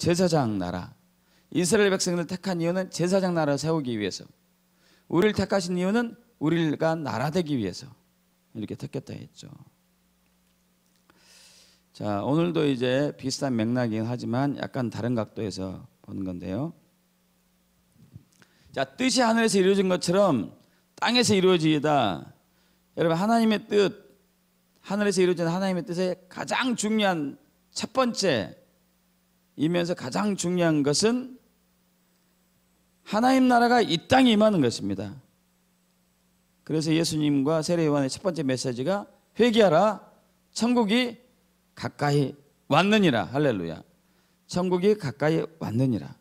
제사장 나라. 이스라엘 백성을 택한 이유는 제사장 나라를 세우기 위해서. 우리를 택하신 이유는 우리가 나라 되기 위해서 이렇게 택했다 했죠. 자, 오늘도 이제 비슷한 맥락이긴 하지만 약간 다른 각도에서 보는 건데요. 자, 뜻이 하늘에서 이루어진 것처럼 땅에서 이루어지이다. 여러분, 하나님의 뜻, 하늘에서 이루어진 하나님의 뜻의 가장 중요한 첫 번째이면서 가장 중요한 것은 하나님 나라가 이 땅에 임하는 것입니다. 그래서 예수님과 세례 요한의 첫 번째 메시지가 회개하라, 천국이 가까이 왔느니라. 할렐루야. 천국이 가까이 왔느니라.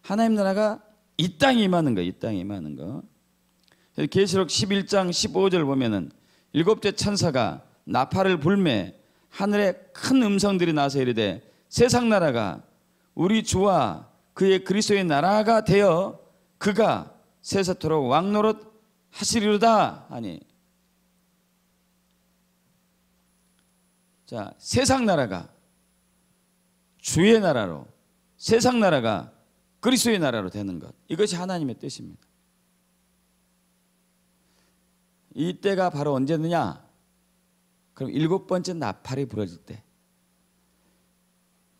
하나님 나라가 이 땅에 임하는 거, 이 땅에 임하는 거. 계시록 11장 15절 보면은 일곱째 천사가 나팔을 불매 하늘에 큰 음성들이 나서 이르되 세상 나라가 우리 주와 그의 그리스도의 나라가 되어 그가 세세토록 왕노릇 하시리로다 하니. 자, 세상 나라가 주의 나라로, 세상 나라가 그리스도의 나라로 되는 것, 이것이 하나님의 뜻입니다. 이 때가 바로 언제느냐? 그럼 일곱 번째 나팔이 불어질 때.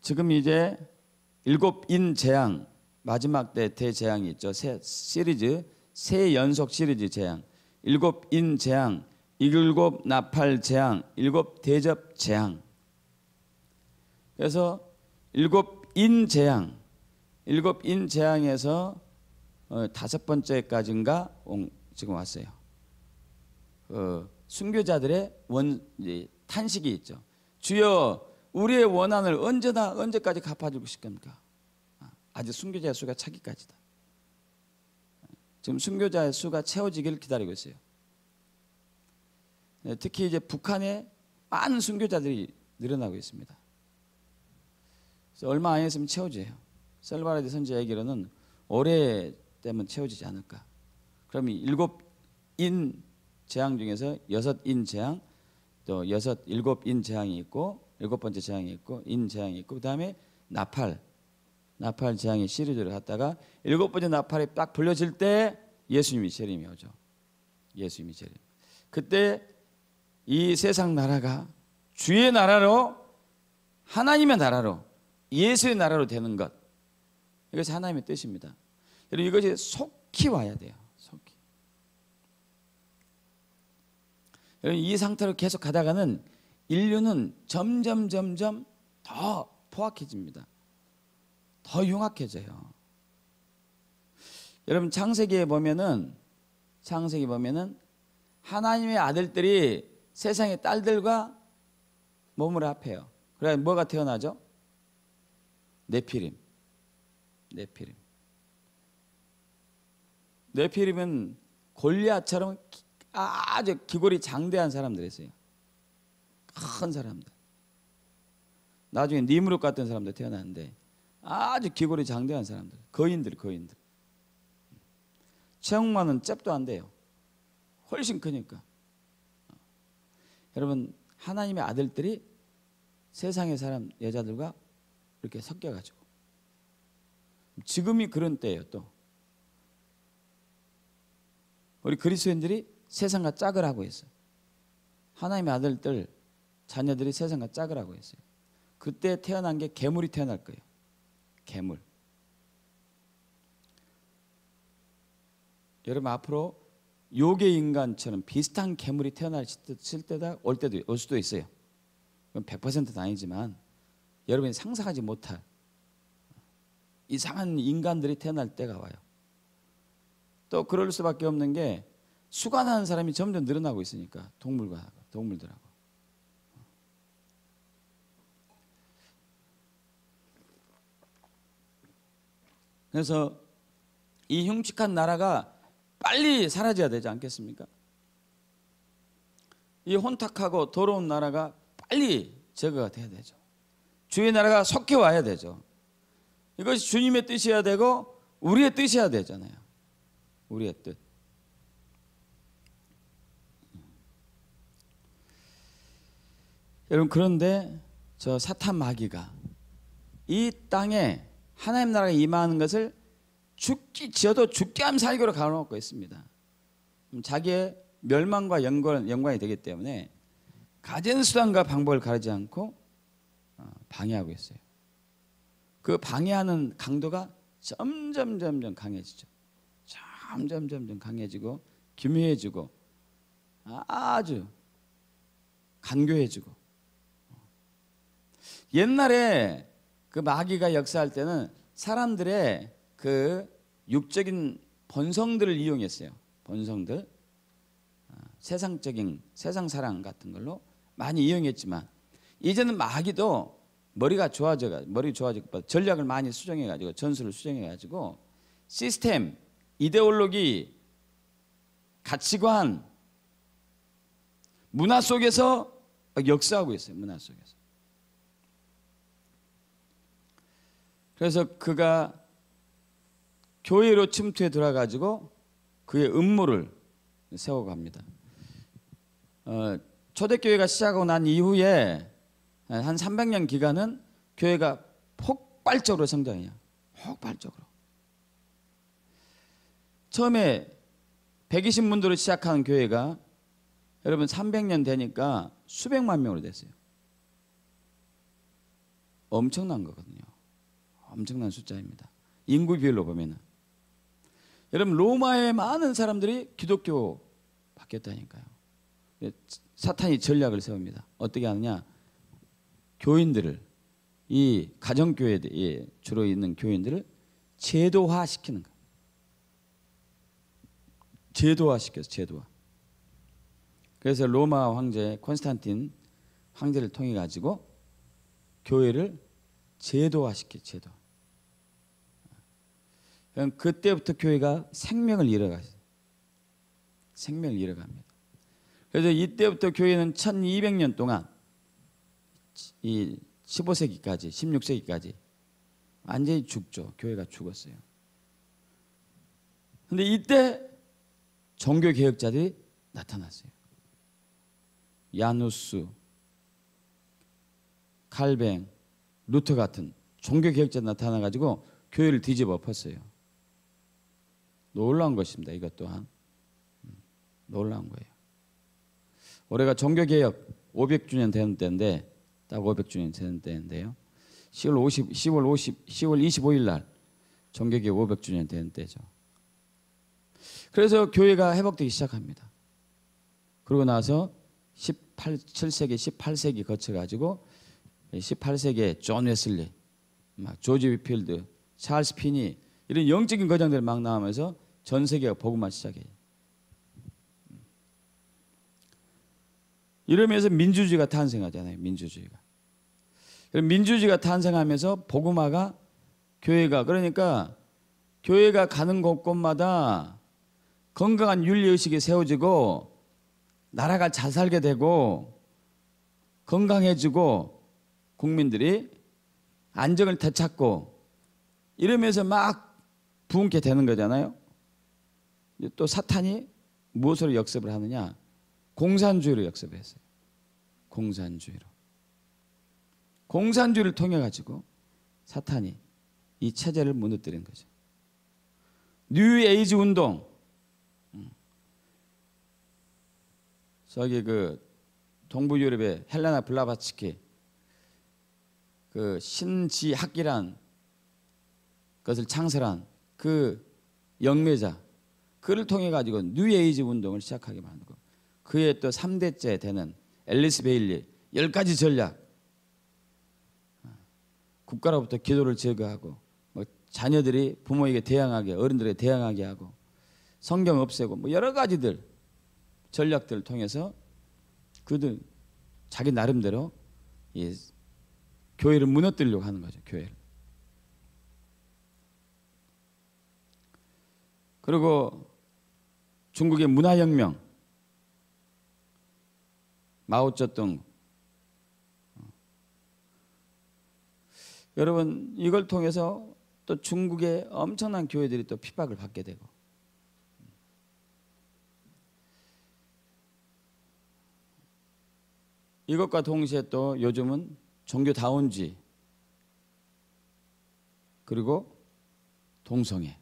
지금 이제 일곱 인 재앙, 마지막 때 대재앙이 있죠. 새 연속 시리즈 재앙. 일곱 인 재앙, 일곱 나팔 재앙, 일곱 대접 재앙. 그래서 일곱 인 재앙, 일곱 인 재앙에서 다섯 번째까지인가 지금 왔어요. 순교자들의 탄식이 있죠. 주여, 우리의 원한을 언제까지 갚아주고 싶습니까? 아직 순교자의 수가 차기까지다. 지금 순교자의 수가 채워지기를 기다리고 있어요. 특히 이제 북한에 많은 순교자들이 늘어나고 있습니다. 그래서 얼마 안 있으면 채워져요. 셀바라디 선지자 얘기로는 올해 되면 채워지지 않을까. 그럼 일곱 인 재앙 중에서 여섯 인 재앙, 또 일곱 인 재앙이 있고, 일곱 번째 재앙이 있고, 인 재앙이 있고, 그 다음에 나팔 재앙의 시리즈를 갖다가 일곱 번째 나팔이 딱 불려질 때 예수님이 재림이 오죠. 예수님이 재림. 그때 이 세상 나라가 주의 나라로, 하나님의 나라로, 예수의 나라로 되는 것, 이것이 하나님의 뜻입니다. 여러분, 이것이 속히 와야 돼요. 속히. 여러분, 이 상태로 계속 가다가는 인류는 점점 더 포악해집니다. 더 흉악해져요. 여러분, 창세기에 보면은 하나님의 아들들이 세상의 딸들과 몸을 합해요. 그래 뭐가 태어나죠? 네피림은 골리앗처럼 아주 기골이 장대한 사람들이었어요. 큰 사람들. 나중에 니무롯 같은 사람들 태어났는데 아주 기골이 장대한 사람들. 거인들. 체형만은 잽도 안 돼요. 훨씬 크니까. 여러분, 하나님의 아들들이 세상의 사람 여자들과 이렇게 섞여가지고, 지금이 그런 때예요. 또 우리 그리스도인들이 세상과 짝을 하고 있어요. 하나님의 아들들 자녀들이 세상과 짝을 하고 있어요. 그때 태어난 게 괴물이 태어날 거예요. 괴물. 여러분, 앞으로 요괴 인간처럼 비슷한 괴물이 태어날 때다 올 수도 있어요. 그건 100%는 아니지만 여러분이 상상하지 못할 이상한 인간들이 태어날 때가 와요. 또 그럴 수밖에 없는 게 수간하는 사람이 점점 늘어나고 있으니까, 동물들하고. 그래서 이 흉측한 나라가 빨리 사라져야 되지 않겠습니까? 이 혼탁하고 더러운 나라가 빨리 제거가 돼야 되죠. 주의 나라가 속히 와야 되죠. 이것이 주님의 뜻이어야 되고 우리의 뜻이어야 되잖아요. 우리의 뜻. 여러분, 그런데 저 사탄 마귀가 이 땅에 하나님 나라가 임하는 것을 지어도 죽게 함 살기로 가놓고 있습니다. 자기의 멸망과 연관이 되기 때문에 가진 수단과 방법을 가리지 않고 방해하고 있어요. 그 방해하는 강도가 점점 강해지죠. 점점 강해지고 기묘해지고 아주 간교해지고. 옛날에 그 마귀가 역사할 때는 사람들의 그 육적인 본성들을 이용했어요. 본성들, 세상 사랑 같은 걸로 많이 이용했지만 이제는 마귀도 머리가 좋아지고 전략을 많이 수정해가지고 전술을 수정해가지고 시스템, 이데올로기, 가치관, 문화 속에서 역사하고 있어요. 문화 속에서. 그래서 그가 교회로 침투해 들어가지고 그의 음모를 세워갑니다. 초대교회가 시작하고 난 이후에 한 300년 기간은 교회가 폭발적으로 성장해요. 폭발적으로. 처음에 120문도로 시작한 교회가 여러분 300년 되니까 수백만 명으로 됐어요. 엄청난 거거든요. 엄청난 숫자입니다. 인구 비율로 보면은. 여러분 로마의 많은 사람들이 기독교 바뀌었다니까요. 사탄이 전략을 세웁니다. 어떻게 하느냐? 교인들을, 이 가정교회에 주로 있는 교인들을 제도화시키는 거예요. 제도화시켜서 제도화. 그래서 로마 황제 콘스탄틴 황제를 통해 가지고 교회를 제도화시켜요. 제도. 그때부터 교회가 생명을 잃어가요. 생명을 잃어갑니다. 그래서 이때부터 교회는 1200년 동안 이 15세기까지 16세기까지 완전히 죽죠. 교회가 죽었어요. 근데 이때 종교개혁자들이 나타났어요. 야누스, 칼뱅, 루터 같은 종교개혁자가 나타나가지고 교회를 뒤집어 엎었어요. 놀라운 것입니다. 이것 또한 놀라운 거예요. 올해가 종교개혁 500주년 되는 때인데 딱 500주년 되는 때인데요. 10월 25일 날 종교개혁 500주년 되는 때죠. 그래서 교회가 회복되기 시작합니다. 그러고 나서 18세기 거쳐가지고 18세기에 존 웨슬리, 조지 위필드, 찰스 피니 이런 영적인 거장들이 막 나오면서 전 세계가 복음화 시작해요. 이러면서 민주주의가 탄생하잖아요. 민주주의가. 민주주의가 탄생하면서 복음화가 교회가 그러니까 교회가 가는 곳곳마다 건강한 윤리의식이 세워지고 나라가 잘 살게 되고 건강해지고 국민들이 안정을 되찾고 이러면서 막 부흥케 되는 거잖아요. 또 사탄이 무엇으로 역습을 하느냐? 공산주의로 역습을 했어요. 공산주의로. 공산주의를 통해 가지고 사탄이 이 체제를 무너뜨린 거죠. 뉴 에이지 운동. 저기 그 동부 유럽의 헬레나 블라바츠키 그 신지학이란 것을 창설한 그 영매자 그를 통해 가지고 뉴 에이지 운동을 시작하게 만들고 그의 또 3대째 되는 앨리스 베일리 10가지 전략 국가로부터 기도를 제거하고 뭐 자녀들이 부모에게 대항하게 어른들에게 대항하게 하고 성경 없애고 뭐 여러 가지들 전략들을 통해서 그들 자기 나름대로 이 교회를 무너뜨리려고 하는 거죠. 교회를. 그리고 중국의 문화혁명 마오쩌둥 여러분 이걸 통해서 또 중국의 엄청난 교회들이 또 핍박을 받게 되고 이것과 동시에 또 요즘은 종교다운주의 그리고 동성애.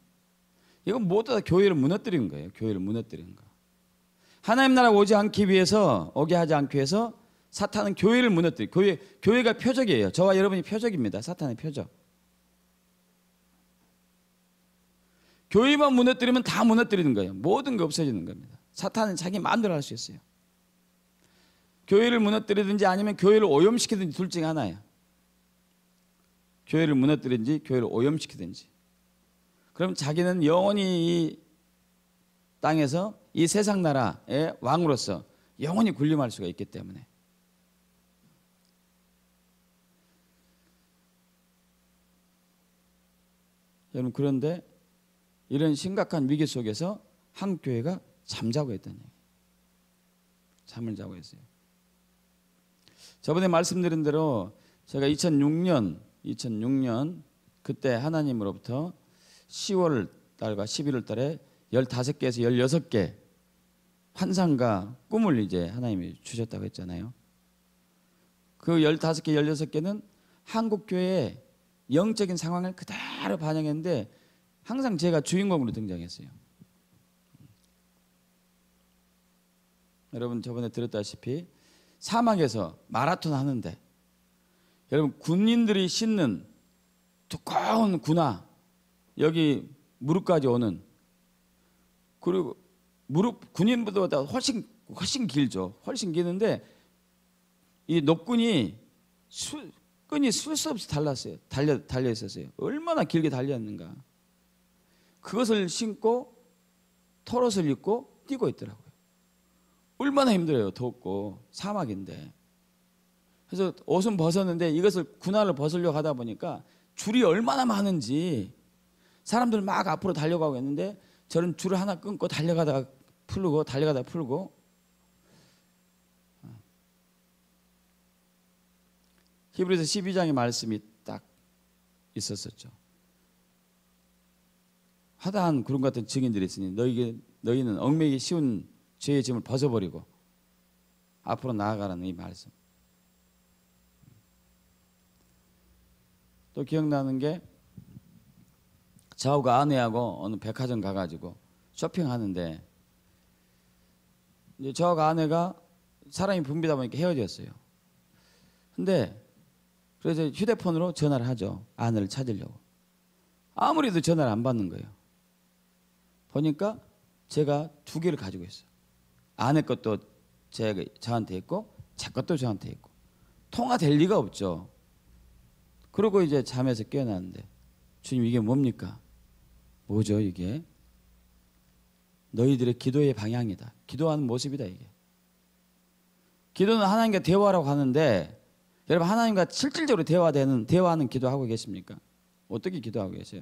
이건 모두 다 교회를 무너뜨리는 거예요. 교회를 무너뜨리는 거. 하나님 나라 오게 하지 않기 위해서 사탄은 교회를 무너뜨리. 교회가 표적이에요. 저와 여러분이 표적입니다. 사탄의 표적. 교회만 무너뜨리면 다 무너뜨리는 거예요. 모든 게 없어지는 겁니다. 사탄은 자기 마음대로 할 수 있어요. 교회를 무너뜨리든지 아니면 교회를 오염시키든지 둘 중에 하나예요. 교회를 무너뜨리든지 교회를 오염시키든지. 그럼 자기는 영원히 이 땅에서 이 세상 나라의 왕으로서 영원히 군림할 수가 있기 때문에. 여러분, 그런데 이런 심각한 위기 속에서 한 교회가 잠자고 있다는 얘기예요. 잠을 자고 있어요. 저번에 말씀드린 대로 제가 2006년 그때 하나님으로부터 10월 달과 11월 달에 15개에서 16개 환상과 꿈을 이제 하나님이 주셨다고 했잖아요. 그 15개, 16개는 한국 교회의 영적인 상황을 그대로 반영했는데 항상 제가 주인공으로 등장했어요. 여러분, 저번에 들었다시피 사막에서 마라톤 하는데 여러분, 군인들이 신는 두꺼운 군화, 여기 무릎까지 오는, 그리고 무릎 군인보다 훨씬 길죠. 훨씬 기는데 이 녹군이 끈이 술 수 없이 달려 있었어요. 얼마나 길게 달렸는가. 그것을 신고 털옷을 입고 뛰고 있더라고요. 얼마나 힘들어요. 덥고 사막인데. 그래서 옷은 벗었는데 이것을 군화를 벗으려고 하다 보니까 줄이 얼마나 많은지 사람들 막 앞으로 달려가고 있는데 저는 줄을 하나 끊고 달려가다가 풀고. 히브리서 12장의 말씀이 딱 있었었죠. 화다한 구름 같은 증인들이 있으니 너희는 얽매이기 쉬운 죄의 짐을 벗어버리고 앞으로 나아가라는 이 말씀. 또 기억나는 게 저하고 아내하고 어느 백화점 가가지고 쇼핑하는데 이제 저하고 아내가 사람이 붐비다 보니까 헤어졌어요. 근데 그래서 휴대폰으로 전화를 하죠. 아내를 찾으려고. 아무래도 전화를 안 받는 거예요. 보니까 제가 2개를 가지고 있어요. 아내 것도 저한테 있고 제 것도 저한테 있고. 통화될 리가 없죠. 그러고 이제 잠에서 깨어났는데 주님, 이게 뭡니까? 뭐죠 이게? 너희들의 기도의 방향이다. 기도하는 모습이다 이게. 기도는 하나님과 대화라고 하는데 여러분, 하나님과 실질적으로 대화하는 기도하고 계십니까? 어떻게 기도하고 계세요?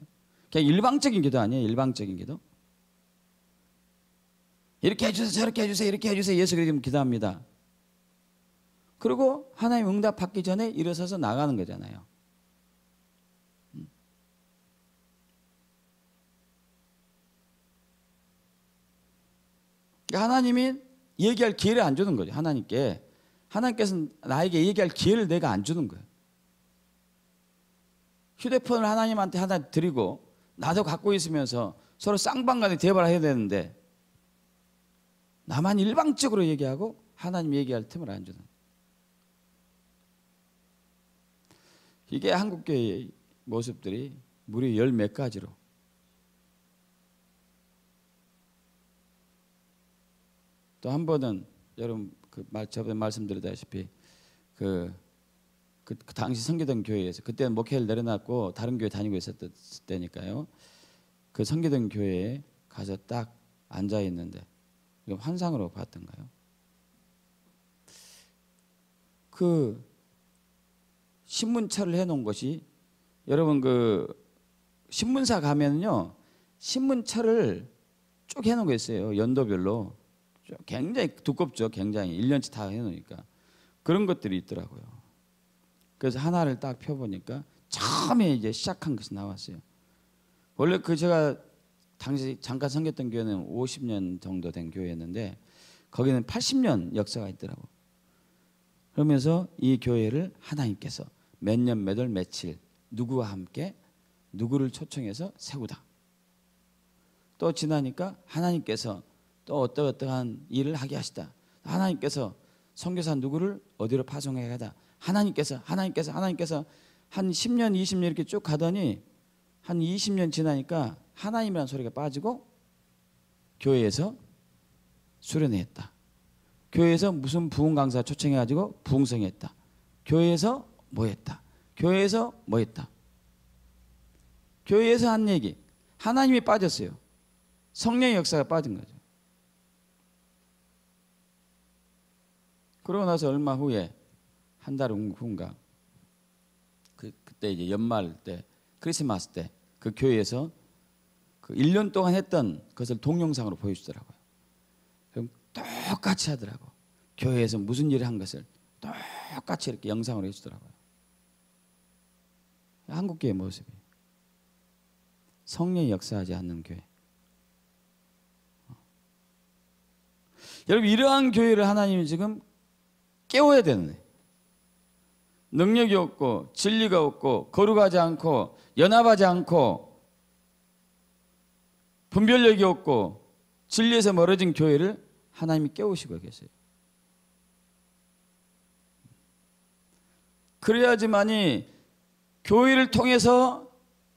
그냥 일방적인 기도 아니에요? 일방적인 기도? 이렇게 해주세요, 저렇게 해주세요, 이렇게 해주세요. 예수 그리스도 기도합니다. 그리고 하나님 응답 받기 전에 일어서서 나가는 거잖아요. 하나님이 얘기할 기회를 안 주는 거죠. 하나님께서는 나에게 얘기할 기회를 내가 안 주는 거예요. 휴대폰을 하나님한테 하나 드리고 나도 갖고 있으면서 서로 쌍방간에 대화를 해야 되는데 나만 일방적으로 얘기하고 하나님 얘기할 틈을 안 주는. 이게 한국교회의 모습들이 무려 10몇 가지로. 또 한 번은 여러분 저번에 말씀드렸다시피 그 당시 섬기던 교회에서, 그때는 목회를 내려놨고 다른 교회 다니고 있었을 때니까요. 그 섬기던 교회에 가서 딱 앉아 있는데 환상으로 봤던가요? 그 신문철을 해놓은 것이, 여러분 그 신문사 가면요 신문철을 쭉 해놓은 거 있어요. 연도별로 굉장히 두껍죠. 굉장히 1년치 다 해놓으니까 그런 것들이 있더라고요. 그래서 하나를 딱 펴보니까 처음에 이제 시작한 것이 나왔어요. 원래 제가 당시 잠깐 섬겼던 교회는 50년 정도 된 교회였는데 거기는 80년 역사가 있더라고. 그러면서 이 교회를 하나님께서 몇 년 몇 월 며칠 누구와 함께 누구를 초청해서 세우다. 또 지나니까 하나님께서 또 어떠한 일을 하게 하시다. 하나님께서 선교사 누구를 어디로 파송해 가다. 하나님께서 한 10년 20년 이렇게 쭉 가더니 한 20년 지나니까 하나님이라는 소리가 빠지고 교회에서 수련회했다. 교회에서 무슨 부흥 강사 초청해가지고 부흥성했다. 교회에서 뭐 했다. 교회에서 뭐 했다. 교회에서 한 얘기. 하나님이 빠졌어요. 성령의 역사가 빠진 거죠. 그러고 나서 얼마 후에 한 달 후인가 그때 이제 연말 때 크리스마스 때 그 교회에서 그 1년 동안 했던 것을 동영상으로 보여주더라고요. 그럼 똑같이 하더라고. 교회에서 무슨 일을 한 것을 똑같이 이렇게 영상으로 해주더라고요. 한국교회 모습이 성령이 역사하지 않는 교회. 여러분 이러한 교회를 하나님이 지금 깨워야 되는데 능력이 없고 진리가 없고 거룩하지 않고 연합하지 않고 분별력이 없고 진리에서 멀어진 교회를 하나님이 깨우시고 계세요. 그래야지만이 교회를 통해서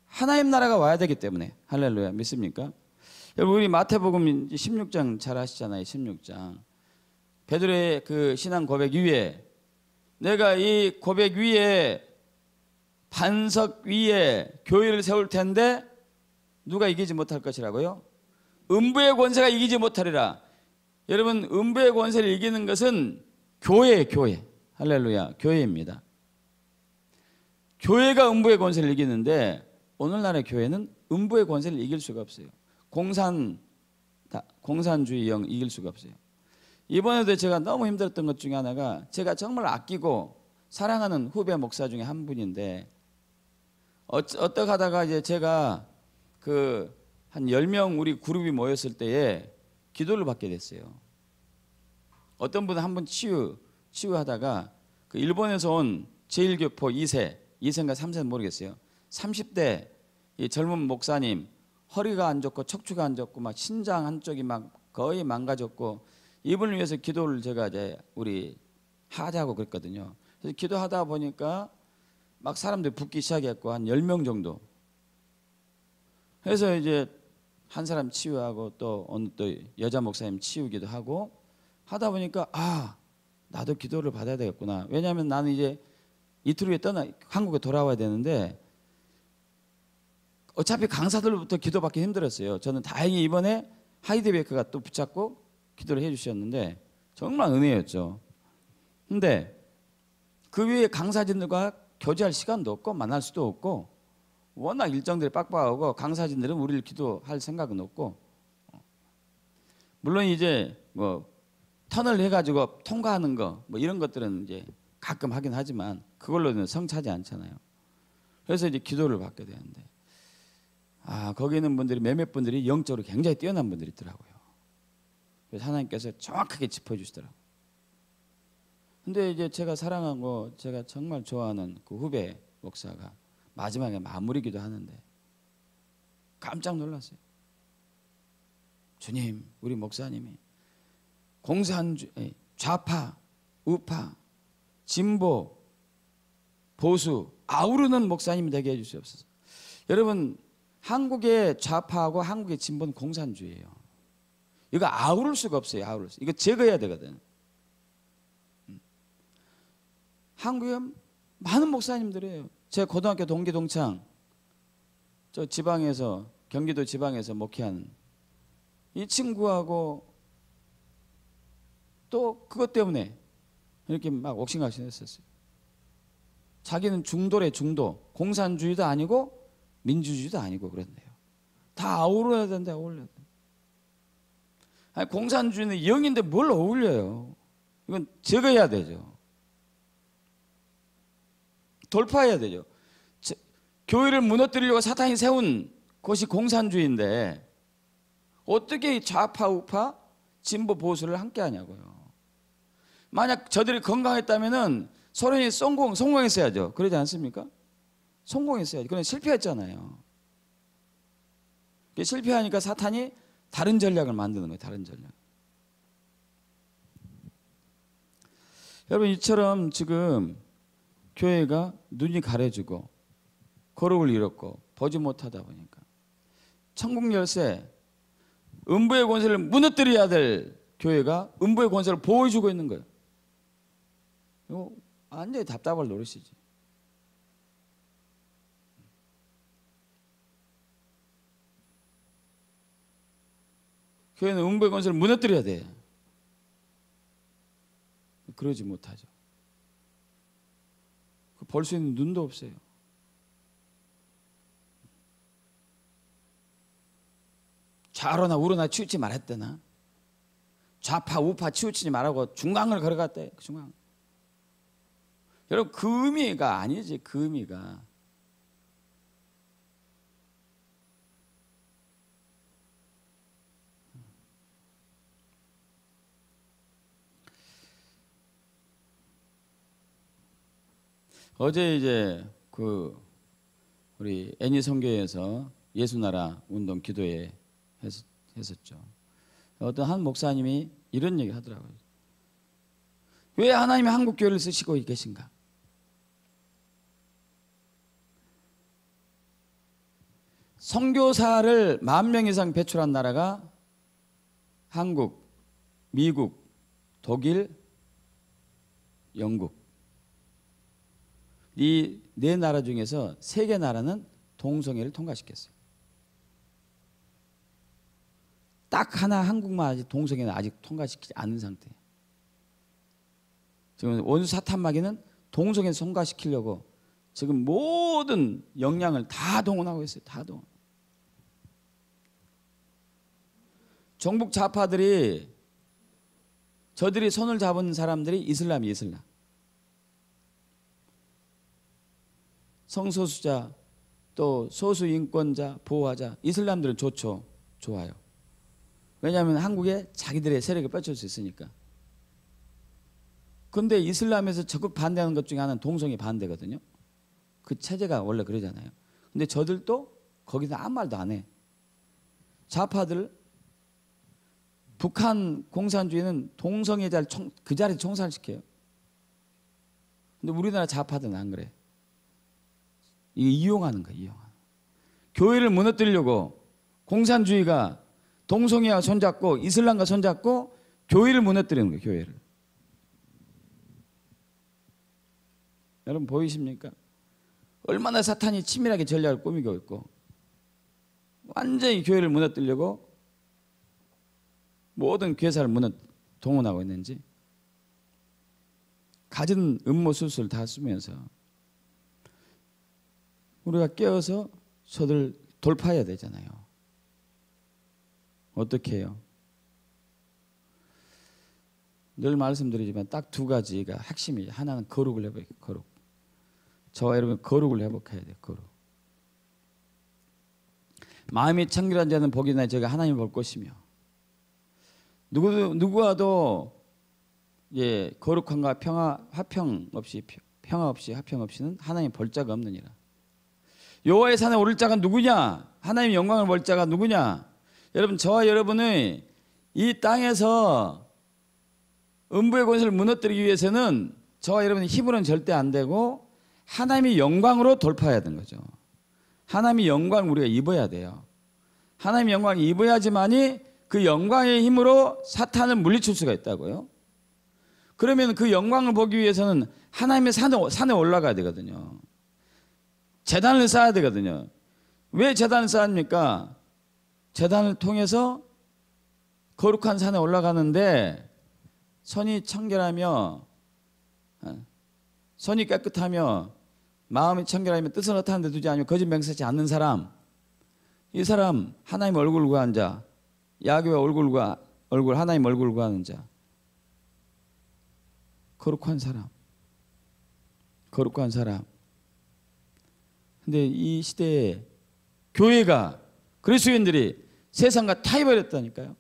하나님 나라가 와야 되기 때문에. 할렐루야. 믿습니까? 여러분 우리 마태복음 16장 잘 아시잖아요. 16장 베드로의 그 신앙 고백 위에 내가 이 고백 위에 반석 위에 교회를 세울 텐데 누가 이기지 못할 것이라고요? 음부의 권세가 이기지 못하리라. 여러분 음부의 권세를 이기는 것은 교회예요. 교회. 할렐루야. 교회입니다. 교회가 음부의 권세를 이기는데 오늘날의 교회는 음부의 권세를 이길 수가 없어요. 공산주의형 이길 수가 없어요. 이번에도 제가 너무 힘들었던 것 중에 하나가 제가 정말 아끼고 사랑하는 후배 목사 중에 한 분인데 어떻게 하다가 이제 제가 그 한 10명 우리 그룹이 모였을 때에 기도를 받게 됐어요. 어떤 분은 한 번 치유하다가 그 일본에서 온 제1교포 2세인가 3세는 모르겠어요. 30대 이 젊은 목사님 허리가 안 좋고 척추가 안 좋고 막 신장 한쪽이 막 거의 망가졌고 이분을 위해서 기도를 제가 이제 우리 하자고 그랬거든요. 그래서 기도하다 보니까 막 사람들이 붙기 시작했고 한 10명 정도. 그래서 이제 한 사람 치유하고 또 어느 또 여자 목사님 치유기도 하고 하다 보니까 아 나도 기도를 받아야 되겠구나. 왜냐하면 나는 이제 이틀 후에 한국에 돌아와야 되는데 어차피 강사들로부터 기도받기 힘들었어요. 저는 다행히 이번에 하이드베크가 또 붙잡고 기도를 해주셨는데 정말 은혜였죠. 근데 그 위에 강사진들과 교제할 시간도 없고 만날 수도 없고 워낙 일정들이 빡빡하고 강사진들은 우리를 기도할 생각은 없고 물론 이제 뭐 터널 해가지고 통과하는 거 뭐 이런 것들은 이제 가끔 하긴 하지만 그걸로는 성차지 않잖아요. 그래서 이제 기도를 받게 되는데 거기 있는 분들이 몇몇 분들이 영적으로 굉장히 뛰어난 분들이 있더라고요. 그래서 하나님께서 정확하게 짚어주시더라고요. 근데 이제 제가 사랑하고 제가 정말 좋아하는 그 후배 목사가 마지막에 마무리기도 하는데 깜짝 놀랐어요. 주님, 우리 목사님이 좌파, 우파, 진보, 보수 아우르는 목사님이 되게 해주시옵소서. 여러분 한국의 좌파하고 한국의 진보는 공산주의예요. 이거 아우를 수가 없어요. 아우를 수. 이거 제거해야 되거든. 한국에 많은 목사님들이에요. 제 고등학교 동기 동창 저 지방에서 경기도 지방에서 목회하는 이 친구하고 또 그것 때문에 이렇게 막 옥신각신했었어요. 자기는 중도래 중도. 공산주의도 아니고 민주주의도 아니고 그런데요. 다 어울려야 된다. 어울려야 된다. 아니, 공산주의는 영인데 뭘 어울려요. 이건 제거해야 되죠. 돌파해야 되죠. 교회를 무너뜨리려고 사탄이 세운 곳이 공산주의인데 어떻게 좌파 우파 진보 보수를 함께 하냐고요. 만약 저들이 건강했다면은 소련이 성공했어야죠. 그러지 않습니까? 성공했어야죠. 그런데 실패했잖아요. 실패하니까 사탄이 다른 전략을 만드는 거예요. 다른 전략. 여러분, 이처럼 지금 교회가 눈이 가려지고 거룩을 잃었고 보지 못하다 보니까 천국 열쇠, 음부의 권세를 무너뜨려야 될 교회가 음부의 권세를 보여주고 있는 거예요. 이거 완전히 답답할 노릇이지. 교회는 음부의 권세를 무너뜨려야 돼. 그러지 못하죠. 볼 수 있는 눈도 없어요. 좌로나 우로나 치우치 말했대나? 좌파 우파 치우치지 말라고 중간을 걸어갔대. 중간. 여러분, 그 의미가 아니지. 그 의미가. 어제 이제 우리 애니 선교회에서 예수나라 운동 기도회 했었죠. 어떤 한 목사님이 이런 얘기 하더라고요. 왜 하나님이 한국 교회를 쓰시고 계신가? 선교사를 10,000명 이상 배출한 나라가 한국, 미국, 독일, 영국. 이 네 나라 중에서 3개 나라는 동성애를 통과시켰어요. 딱 하나 한국만 아직 동성애는 아직 통과시키지 않은 상태예요. 지금 원수 사탄마귀는 동성애 통과시키려고 지금 모든 역량을 다 동원하고 있어요. 다 동원. 정북 좌파들이 저들이 손을 잡은 사람들이 이슬람. 성소수자 또 소수인권자 보호하자. 이슬람들은 좋죠. 좋아요. 왜냐하면 한국에 자기들의 세력을 펼칠 수 있으니까. 그런데 이슬람에서 적극 반대하는 것 중에 하나는 동성애 반대거든요. 그 체제가 원래 그러잖아요. 근데 저들도 거기서 아무 말도 안 해. 좌파들, 북한 공산주의는 동성애자를 그 자리에 총살시켜요. 근데 우리나라 좌파들은 안 그래. 이거 이용하는 거야, 이용하는. 교회를 무너뜨리려고 공산주의가 동성애와 손잡고 이슬람과 손잡고 교회를 무너뜨리는 거예요, 교회를. 여러분 보이십니까? 얼마나 사탄이 치밀하게 전략을 꾸미고 있고 완전히 교회를 무너뜨리려고 모든 교회사를 동원하고 있는지 가진 음모 수술을 다 쓰면서 우리가 깨어서 저들 돌파해야 되잖아요. 어떻게 해요? 늘 말씀드리지만 딱 2가지가 핵심이에요. 하나는 거룩을 회복해요. 거룩. 저와 여러분 거룩을 회복해야 돼요. 거룩. 마음이 청결한 자는 복이 나니 저희가 하나님을 볼 것이며 누구와도 거룩함과 평화 없이 화평 없이는 하나님 볼 자가 없느니라. 여호와의 산에 오를 자가 누구냐? 하나님의 영광을 볼 자가 누구냐? 여러분, 저와 여러분의 이 땅에서 음부의 권세를 무너뜨리기 위해서는 저와 여러분의 힘으로는 절대 안 되고 하나님의 영광으로 돌파해야 되는 거죠. 하나님의 영광을 우리가 입어야 돼요. 하나님의 영광을 입어야지만이 그 영광의 힘으로 사탄을 물리칠 수가 있다고요. 그러면 그 영광을 보기 위해서는 하나님의 산에 올라가야 되거든요. 제단을 쌓아야 되거든요. 왜 제단을 쌓습니까? 제단을 통해서 거룩한 산에 올라가는데 선이 청결하며 선이 깨끗하며 마음이 청결하며 뜻을 허탄 데 두지 않으며 거짓 맹세하지 않는 사람, 이 사람 하나님 얼굴을 구하는 자, 야훼와 얼굴 하나님 얼굴을 구하는 자, 거룩한 사람. 근데 이 시대에 교회가 그리스도인들이 세상과 타협했다니까요.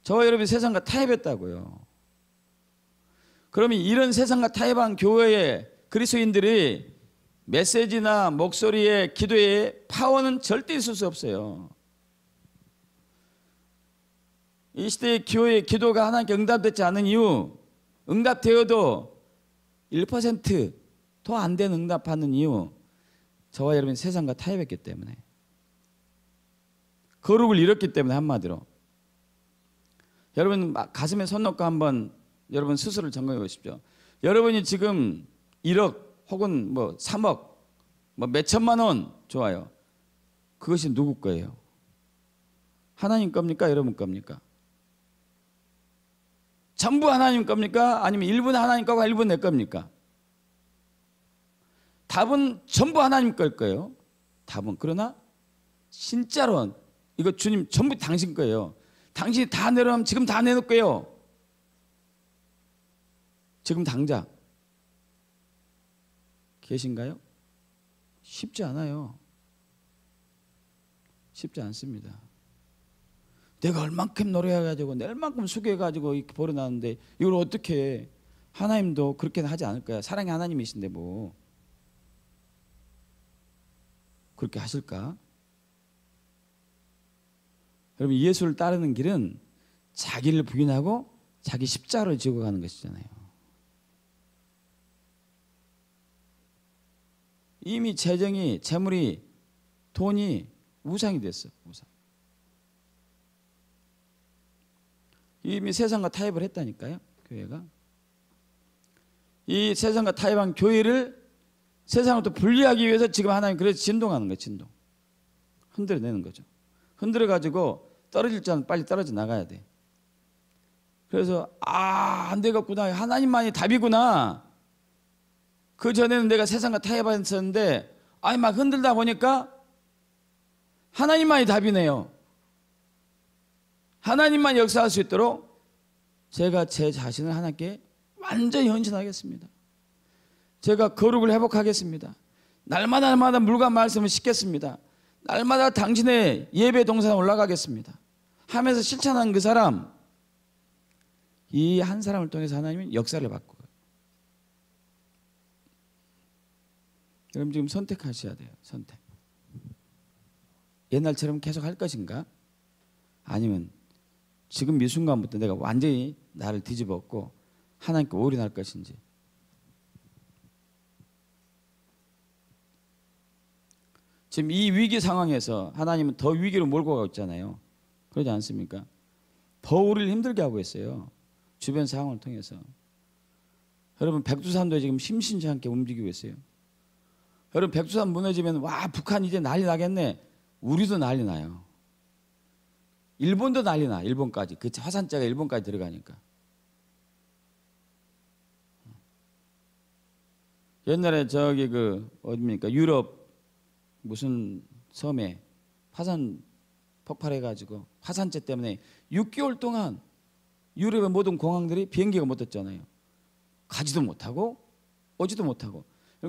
저와 여러분이 세상과 타협했다고요. 그러면 이런 세상과 타협한 교회의 그리스도인들이 메시지나 목소리의 기도의 파워는 절대 있을 수 없어요. 이 시대의 교회의 기도가 하나님께 응답되지 않은 이유, 응답되어도 1%더 안 되는 응답하는 이유, 저와 여러분이 세상과 타협했기 때문에, 거룩을 잃었기 때문에. 한마디로 여러분 가슴에 손 놓고 한번 여러분 스스로를 점검해 보십시오. 여러분이 지금 1억 혹은 뭐 3억 뭐 몇천만 원, 좋아요. 그것이 누구 거예요? 하나님 겁니까? 여러분 겁니까? 전부 하나님 겁니까? 아니면 일부는 하나님 거고 일부는 내 겁니까? 답은 전부 하나님 걸 거예요. 답은. 그러나 진짜로 이거 주님 전부 당신 거예요. 당신이 다 내려면 지금 다 내놓을 거예요. 지금 당장 계신가요? 쉽지 않아요. 쉽지 않습니다. 내가 얼만큼 노력해가지고 얼만큼 수고해가지고 이렇게 벌어놨는데 이걸 어떻게 해? 하나님도 그렇게 하지 않을 거야. 사랑의 하나님이신데 뭐 그렇게 하실까? 여러분, 예수를 따르는 길은 자기를 부인하고 자기 십자가를 지고 가는 것이잖아요. 이미 재정이, 재물이, 돈이 우상이 됐어. 우상. 이미 세상과 타협을 했다니까요. 교회가. 이 세상과 타협한 교회를 세상으로부터 분리하기 위해서 지금 하나님 그래서 진동하는 거예요. 진동. 흔들어내는 거죠. 흔들어가지고 떨어질 자는 빨리 떨어져 나가야 돼. 그래서 안 되겠구나. 하나님만이 답이구나. 그 전에는 내가 세상과 타협했었는데 막 흔들다 보니까 하나님만이 답이네요. 하나님만 역사할 수 있도록 제가 제 자신을 하나님께 완전히 헌신하겠습니다. 제가 거룩을 회복하겠습니다. 날마다 물과 말씀을 싣겠습니다. 날마다 당신의 예배 동산에 올라가겠습니다 하면서 실천한 그 사람, 이 한 사람을 통해서 하나님은 역사를 바꾸고. 여러분 지금 선택하셔야 돼요. 선택. 옛날처럼 계속 할 것인가? 아니면 지금 이 순간부터 내가 완전히 나를 뒤집었고 하나님께 올인할 것인지. 지금 이 위기 상황에서 하나님은 더 위기로 몰고 가고 있잖아요. 그러지 않습니까? 더 우리를 힘들게 하고 있어요. 주변 상황을 통해서. 여러분 백두산도 지금 심심치 않게 움직이고 있어요. 여러분 백두산 무너지면 와 북한 이제 난리 나겠네. 우리도 난리 나요. 일본도 난리 나. 일본까지. 그 화산재가 일본까지 들어가니까. 옛날에 저기 어딥니까? 유럽 무슨 섬에 화산 폭발해가지고 화산재 때문에 6개월 동안 유럽의 모든 공항들이 비행기가 못 떴잖아요. 가지도 못하고 오지도 못하고.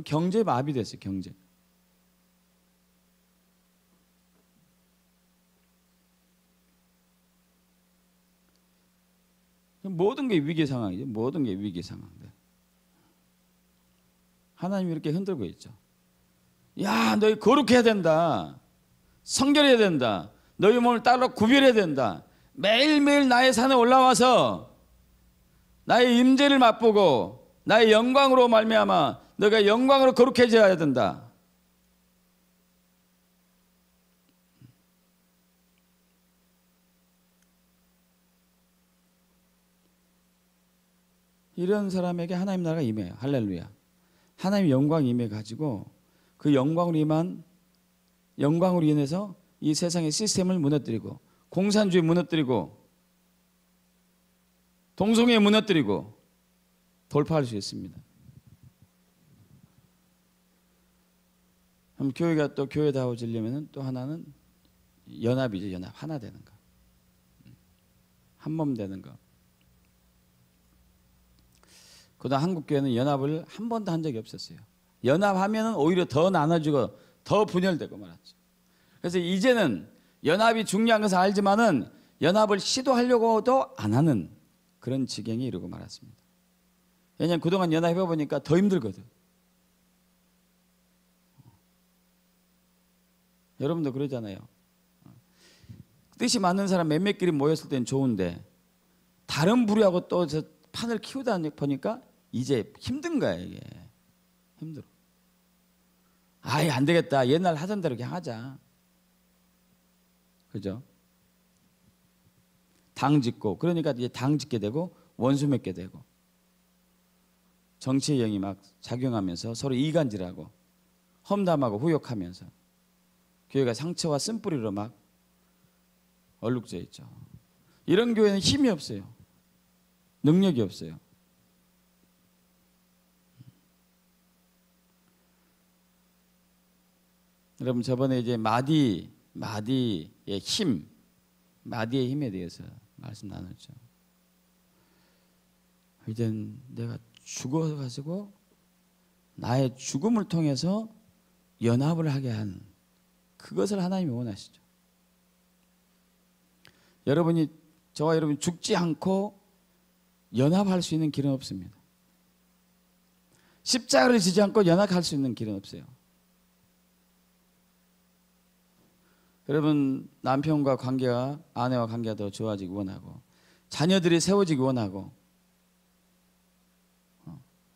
경제 마비됐어요. 경제. 모든 게 위기 상황이죠. 모든 게 위기 상황들. 하나님이 이렇게 흔들고 있죠. 야, 너희 거룩해야 된다. 성결해야 된다. 너희 몸을 따로 구별해야 된다. 매일매일 나의 산에 올라와서 나의 임재를 맛보고 나의 영광으로 말미암아 너가 영광으로 거룩해져야 된다. 이런 사람에게 하나님 나라가 임해요. 할렐루야. 하나님 영광이 임해가지고 그 영광으로 임한 영광으로 인해서 이 세상의 시스템을 무너뜨리고 공산주의 무너뜨리고 동성애 무너뜨리고 돌파할 수 있습니다. 그럼 교회가 또 교회다워지려면 또 하나는 연합이죠. 연합. 하나 되는 거. 한 몸 되는 거. 그동안 한국교회는 연합을 한 번도 한 적이 없었어요. 연합하면 오히려 더 나눠지고 더 분열되고 말았죠. 그래서 이제는 연합이 중요한 것을 알지만은 연합을 시도하려고도 안 하는 그런 지경에 이르고 말았습니다. 왜냐하면 그동안 연합해보니까 더 힘들거든. 여러분도 그러잖아요. 뜻이 맞는 사람 몇몇끼리 모였을 땐 좋은데 다른 부류하고 또 저 판을 키우다 보니까 이제 힘든 거야 이게. 힘들어. 아예 안 되겠다. 옛날 하던 대로 그냥 하자. 그죠? 당 짓고 그러니까 이제 당 짓게 되고 원수 맺게 되고 정치의 영이 막 작용하면서 서로 이간질하고 험담하고 후욕하면서 교회가 상처와 쓴뿌리로 막 얼룩져 있죠. 이런 교회는 힘이 없어요. 능력이 없어요. 여러분 저번에 이제 마디의 힘에 대해서 말씀 나눴죠. 이젠 내가 죽어가지고 나의 죽음을 통해서 연합을 하게 한 그것을 하나님이 원하시죠. 여러분이 저와 여러분이 죽지 않고 연합할 수 있는 길은 없습니다. 십자가를 지지 않고 연합할 수 있는 길은 없어요. 여러분 남편과 관계가 아내와 관계가 더 좋아지기 원하고 자녀들이 세워지기 원하고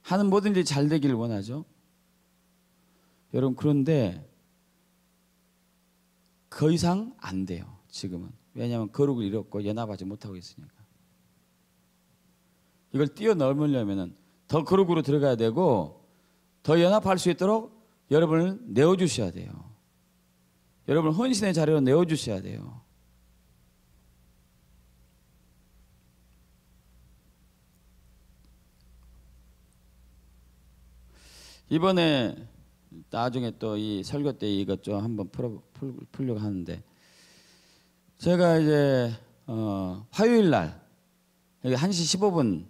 하는 모든 일이 잘 되기를 원하죠. 여러분 그런데 더 이상 안 돼요. 지금은. 왜냐하면 거룩을 잃었고 연합하지 못하고 있으니까. 이걸 뛰어넘으려면 더 거룩으로 들어가야 되고 더 연합할 수 있도록 여러분을 내어주셔야 돼요. 여러분 헌신의 자리로 내어주셔야 돼요. 이번에 나중에 또 이 설교 때 이것 좀 한번 풀려고 하는데 제가 이제 화요일 날 여기 1시 15분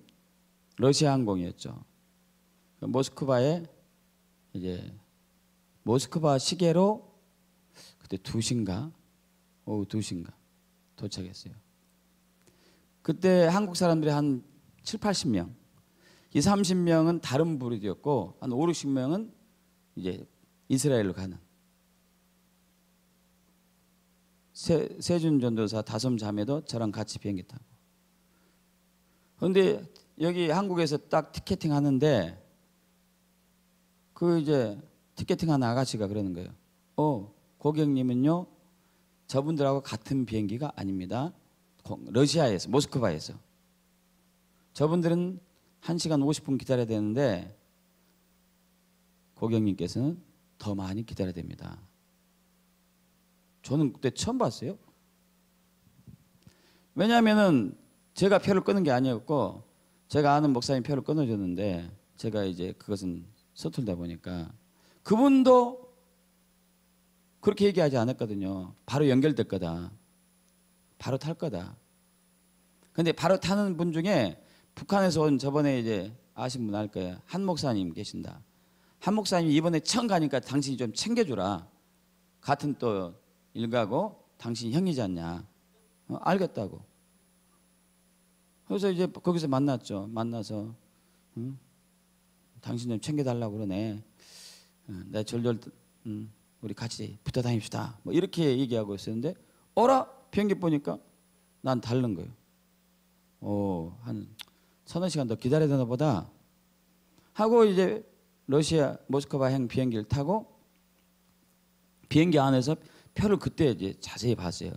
러시아 항공이었죠. 모스크바에 이제 모스크바 시계로 그때 2시인가 오후 2시인가 도착했어요. 그때 한국 사람들이 한 7, 80명, 이 30명은 다른 부류였고 한 5, 60명은 이제 이스라엘로 가는 세준 전도사 다솜 자매도 저랑 같이 비행기 타고. 그런데 여기 한국에서 딱 티켓팅 하는데 그 이제 티켓팅 하는 아가씨가 그러는 거예요. 고객님은요 저분들하고 같은 비행기가 아닙니다. 러시아에서 모스크바에서 저분들은 1시간 50분 기다려야 되는데 고객님께서는 더 많이 기다려야 됩니다. 저는 그때 처음 봤어요. 왜냐하면은 제가 표를 끊은 게 아니었고 제가 아는 목사님 표를 끊어줬는데 제가 이제 그것은 서툴다 보니까 그분도 그렇게 얘기하지 않았거든요. 바로 연결될 거다. 바로 탈 거다. 근데 바로 타는 분 중에 북한에서 온 저번에 이제 아신 분 알 거예요. 한 목사님 계신다. 한 목사님이 이번에 처음 가니까 당신이 좀 챙겨주라. 같은 또 일가고 당신 형이지 않냐. 알겠다고. 그래서 이제 거기서 만났죠. 만나서 당신 좀 챙겨달라고 그러네. 내 절절 우리 같이 붙어 다닙시다. 뭐 이렇게 얘기하고 있었는데 어라 비행기 보니까 난 다른 거예요. 한 서너 시간 더 기다려야 되나 보다 하고 이제 러시아 모스크바행 비행기를 타고 비행기 안에서 표를 그때 이제 자세히 봤어요.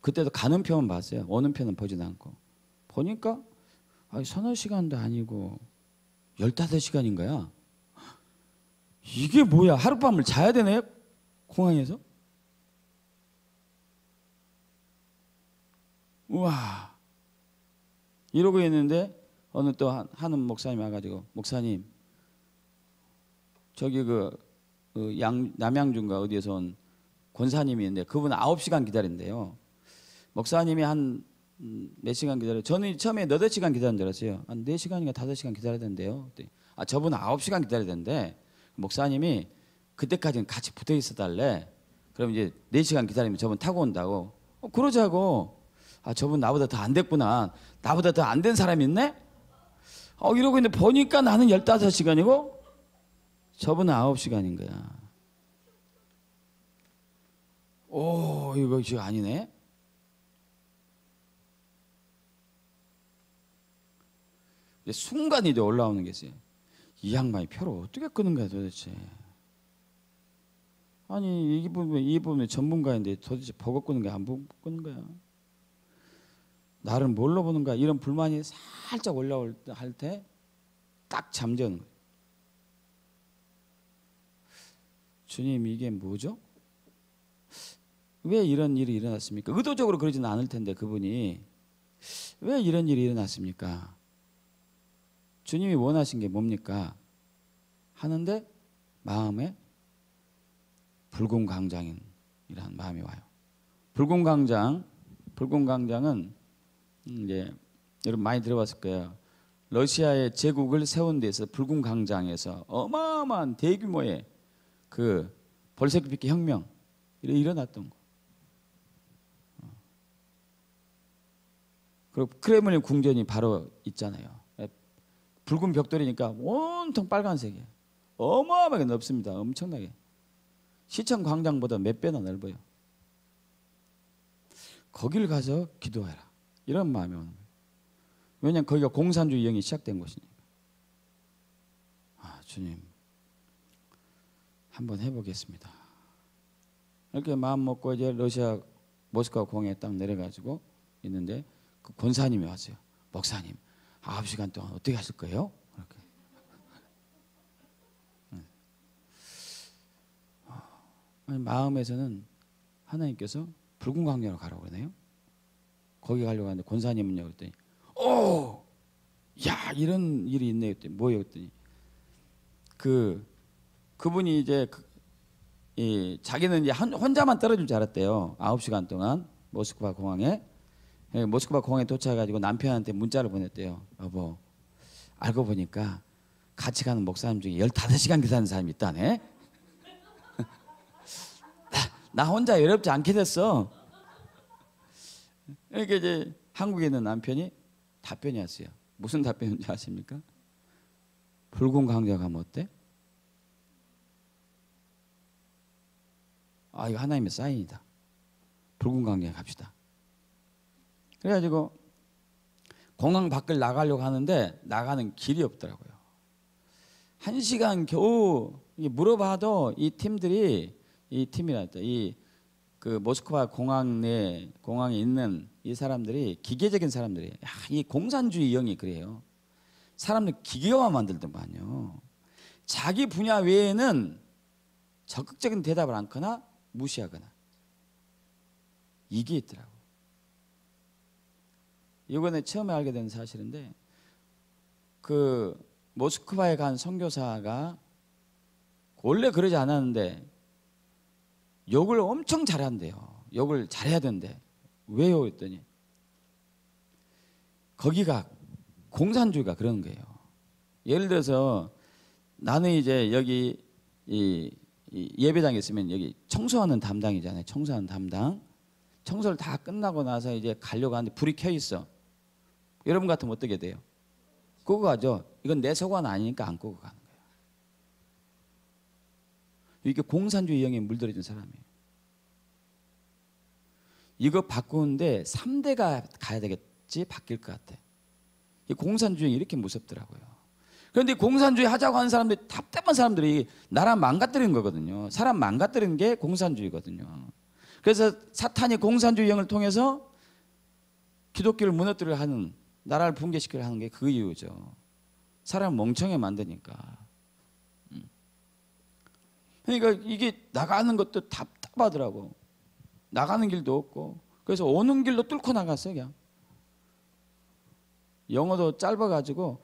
그때도 가는 표만 봤어요. 오는 표는 보지도 않고 보니까 서너 시간도 아니고 15시간인 거야. 이게 뭐야? 하룻밤을 자야 되네? 공항에서? 우와. 이러고 있는데 어느 또 하는 목사님 와가지고 목사님 저기 남양주인가 어디에서 온 권사님이 있는데 그분 9시간 기다린대요. 목사님이 한 몇 시간 기다려. 저는 처음에 8시간 기다린 줄 알았어요. 한 4시간인가 5시간 기다려야 된대요. 저분 9시간 기다려야 된대. 목사님이 그때까지는 같이 붙어 있어 달래. 그럼 이제 4시간 기다리면 저분 타고 온다고. 그러자고. 저분 나보다 더 안 됐구나. 나보다 더 안 된 사람이 있네? 이러고 있는데 보니까 나는 15시간이고 저분은 9시간인 거야. 이거 지금 아니네. 순간 이제 올라오는 게 있어요. 이 양반이 표를 어떻게 끄는 거야 도대체. 아니 이 부분에 전문가인데 도대체 버거 끄는 게 안 끄는 거야. 나를 뭘로 보는 거야. 이런 불만이 살짝 올라올 때 딱 잠재우는 거예요. 주님 이게 뭐죠? 왜 이런 일이 일어났습니까? 의도적으로 그러지는 않을 텐데 그분이 왜 이런 일이 일어났습니까? 주님이 원하신 게 뭡니까? 하는데 마음에 붉은 광장이라는 마음이 와요. 붉은 광장은 이제 여러분 많이 들어봤을 거예요. 러시아의 제국을 세운 데서 붉은 광장에서 어마어마한 대규모의 그 볼셰비키 혁명 일어났던 거. 그리고 크레물린 궁전이 바로 있잖아요. 붉은 벽돌이니까 온통 빨간색이에요. 어마어마하게 넓습니다. 엄청나게. 시청 광장보다 몇 배나 넓어요. 거길 가서 기도해라. 이런 마음이 오는 거예요. 왜냐하면 거기가 공산주의 영이 시작된 곳이니까. 주님 한번 해보겠습니다. 이렇게 마음 먹고 이제 러시아 모스크바 공항에 딱 내려가지고 있는데 그 권사님이 왔어요. 목사님 9시간 동안 어떻게 하실 거예요? 이렇게. 마음에서는 하나님께서 붉은 광야로 가라고 그러네요. 거기 가려고 하는데 권사님은요 그랬더니 야 이런 일이 있네 그랬더니 뭐예요 그랬더니 그분이 이제 자기는 이제 혼자만 떨어질 줄 알았대요. 9시간 동안 모스크바 공항에 도착해가지고 남편한테 문자를 보냈대요. 여보 알고 보니까 같이 가는 목사님 중에 15시간 기다리는 사람이 있다네. 나 혼자 외롭지 않게 됐어. 이렇게 이제 한국에 있는 남편이 답변이 왔어요. 무슨 답변인지 아십니까? 붉은 광야 가면 어때? 이거 하나님의 사인이다. 붉은 광야 갑시다. 그래가지고 공항 밖을 나가려고 하는데 나가는 길이 없더라고요. 1시간 겨우 물어봐도 이 팀이랄까 그 모스크바 공항에 있는 이 사람들이 기계적인 사람들이 이 공산주의 영이 그래요. 사람들 기계화 만들더만요. 자기 분야 외에는 적극적인 대답을 않거나 무시하거나 이게 있더라고. 이번에 처음에 알게 된 사실인데 그 모스크바에 간 선교사가 원래 그러지 않았는데 욕을 엄청 잘한대요. 욕을 잘해야 된대. 왜요? 했더니 거기가 공산주의가 그런 거예요. 예를 들어서 나는 이제 여기 이 예배당에 있으면 여기 청소하는 담당이잖아요. 청소하는 담당. 청소를 다 끝나고 나서 이제 가려고 하는데 불이 켜 있어. 여러분 같으면 어떻게 돼요? 끄고 가죠. 이건 내 소관 아니니까 안 끄고 가는 거예요. 이게 공산주의 영에 물들어진 사람이에요. 이거 바꾸는데 3대가 가야 되겠지 바뀔 것 같아. 이 공산주의 이렇게 무섭더라고요. 그런데 공산주의 하자고 하는 사람들이 답답한 사람들이 나라 망가뜨리는 거거든요. 사람 망가뜨리는 게 공산주의거든요. 그래서 사탄이 공산주의 영을 통해서 기독교를 무너뜨리려 하는, 나라를 붕괴시키려 하는 게 그 이유죠. 사람을 멍청하게 만드니까. 그러니까 이게 나가는 것도 답답하더라고. 나가는 길도 없고. 그래서 오는 길로 뚫고 나갔어 그냥. 영어도 짧아가지고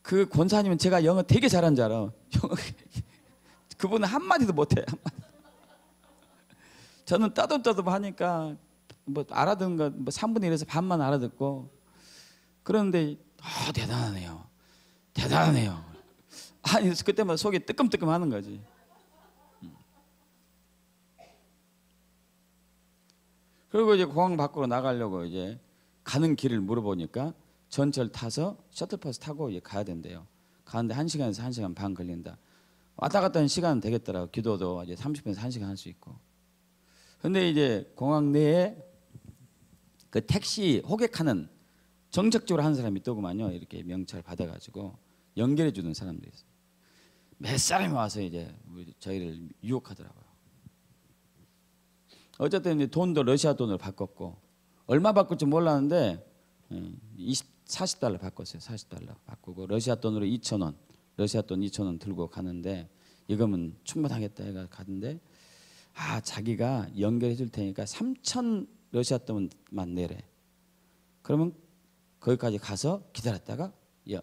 그 권사님은 제가 영어 되게 잘한 줄 알아. 그분은 한마디도 못해. 저는 따듬따듬 하니까 뭐 알아듣는 거 뭐 3분의 1에서 반만 알아듣고 그런데 대단하네요. 대단하네요. 아니 그때마다 속이 뜨끔뜨끔 하는 거지. 그리고 이제 공항 밖으로 나가려고 이제 가는 길을 물어보니까 전철 타서 셔틀버스 타고 이제 가야 된대요. 가는데 1시간에서 1시간 반 걸린다. 왔다 갔다 하는 시간은 되겠더라고. 기도도 이제 30분에서 1시간 할 수 있고. 근데 이제 공항 내에 그 택시 호객하는 정적적으로 하는 사람이 있더구만요. 이렇게 명찰 받아가지고 연결해 주는 사람들이 있어요. 몇 사람이 와서 이제 저희를 유혹하더라고요. 어쨌든 이제 돈도 러시아 돈으로 바꿨고 얼마 바꿀지 몰랐는데 40달러 바꿨어요. 40달러 바꾸고 러시아 돈으로 2,000원, 러시아 돈 2,000원 들고 가는데 이거면 충분하겠다 해가 가는데 자기가 연결해 줄 테니까 3,000 러시아 돈만 내래. 그러면 거기까지 가서 기다렸다가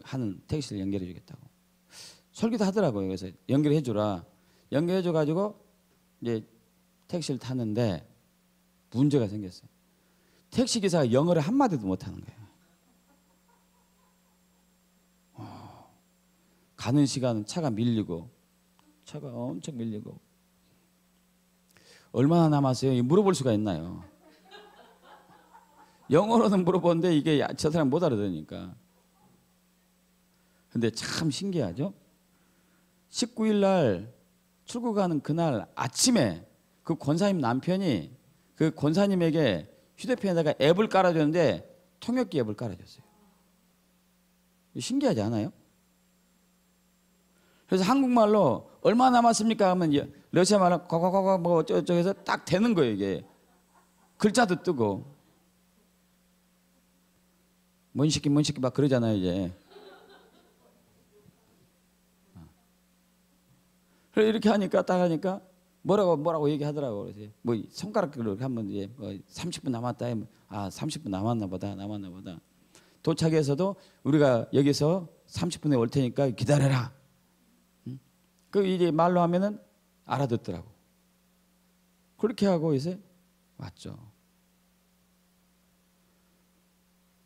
하는 택시를 연결해 주겠다고. 설계도 하더라고요. 그래서 연결해 주라. 연결해 줘 가지고 이제 택시를 탔는데 문제가 생겼어요. 택시 기사가 영어를 한마디도 못 하는 거예요. 가는 시간은 차가 엄청 밀리고 얼마나 남았어요? 물어볼 수가 있나요? 영어로는 물어보는데 이게 저 사람 못 알아들으니까. 근데 참 신기하죠? 19일 날 출국하는 그날 아침에 그 권사님 남편이 그 권사님에게 휴대폰에다가 앱을 깔아줬는데 통역기 앱을 깔아줬어요. 신기하지 않아요? 그래서 한국말로 얼마 남았습니까 하면 러시아 말로 과과과과 뭐 어쩌고 해서 딱 되는 거예요. 이게 글자도 뜨고 뭔 시키 막 그러잖아요. 이제 그래서 이렇게 하니까 딱 하니까 뭐라고 얘기하더라고. 그래서 뭐 손가락으로 한번 이제 뭐 30분 남았다. 30분 남았나 보다. 도착해서도 우리가 여기서 30분에 올 테니까 기다려라. 그 이제 말로 하면은 알아듣더라고. 그렇게 하고 이제 왔죠.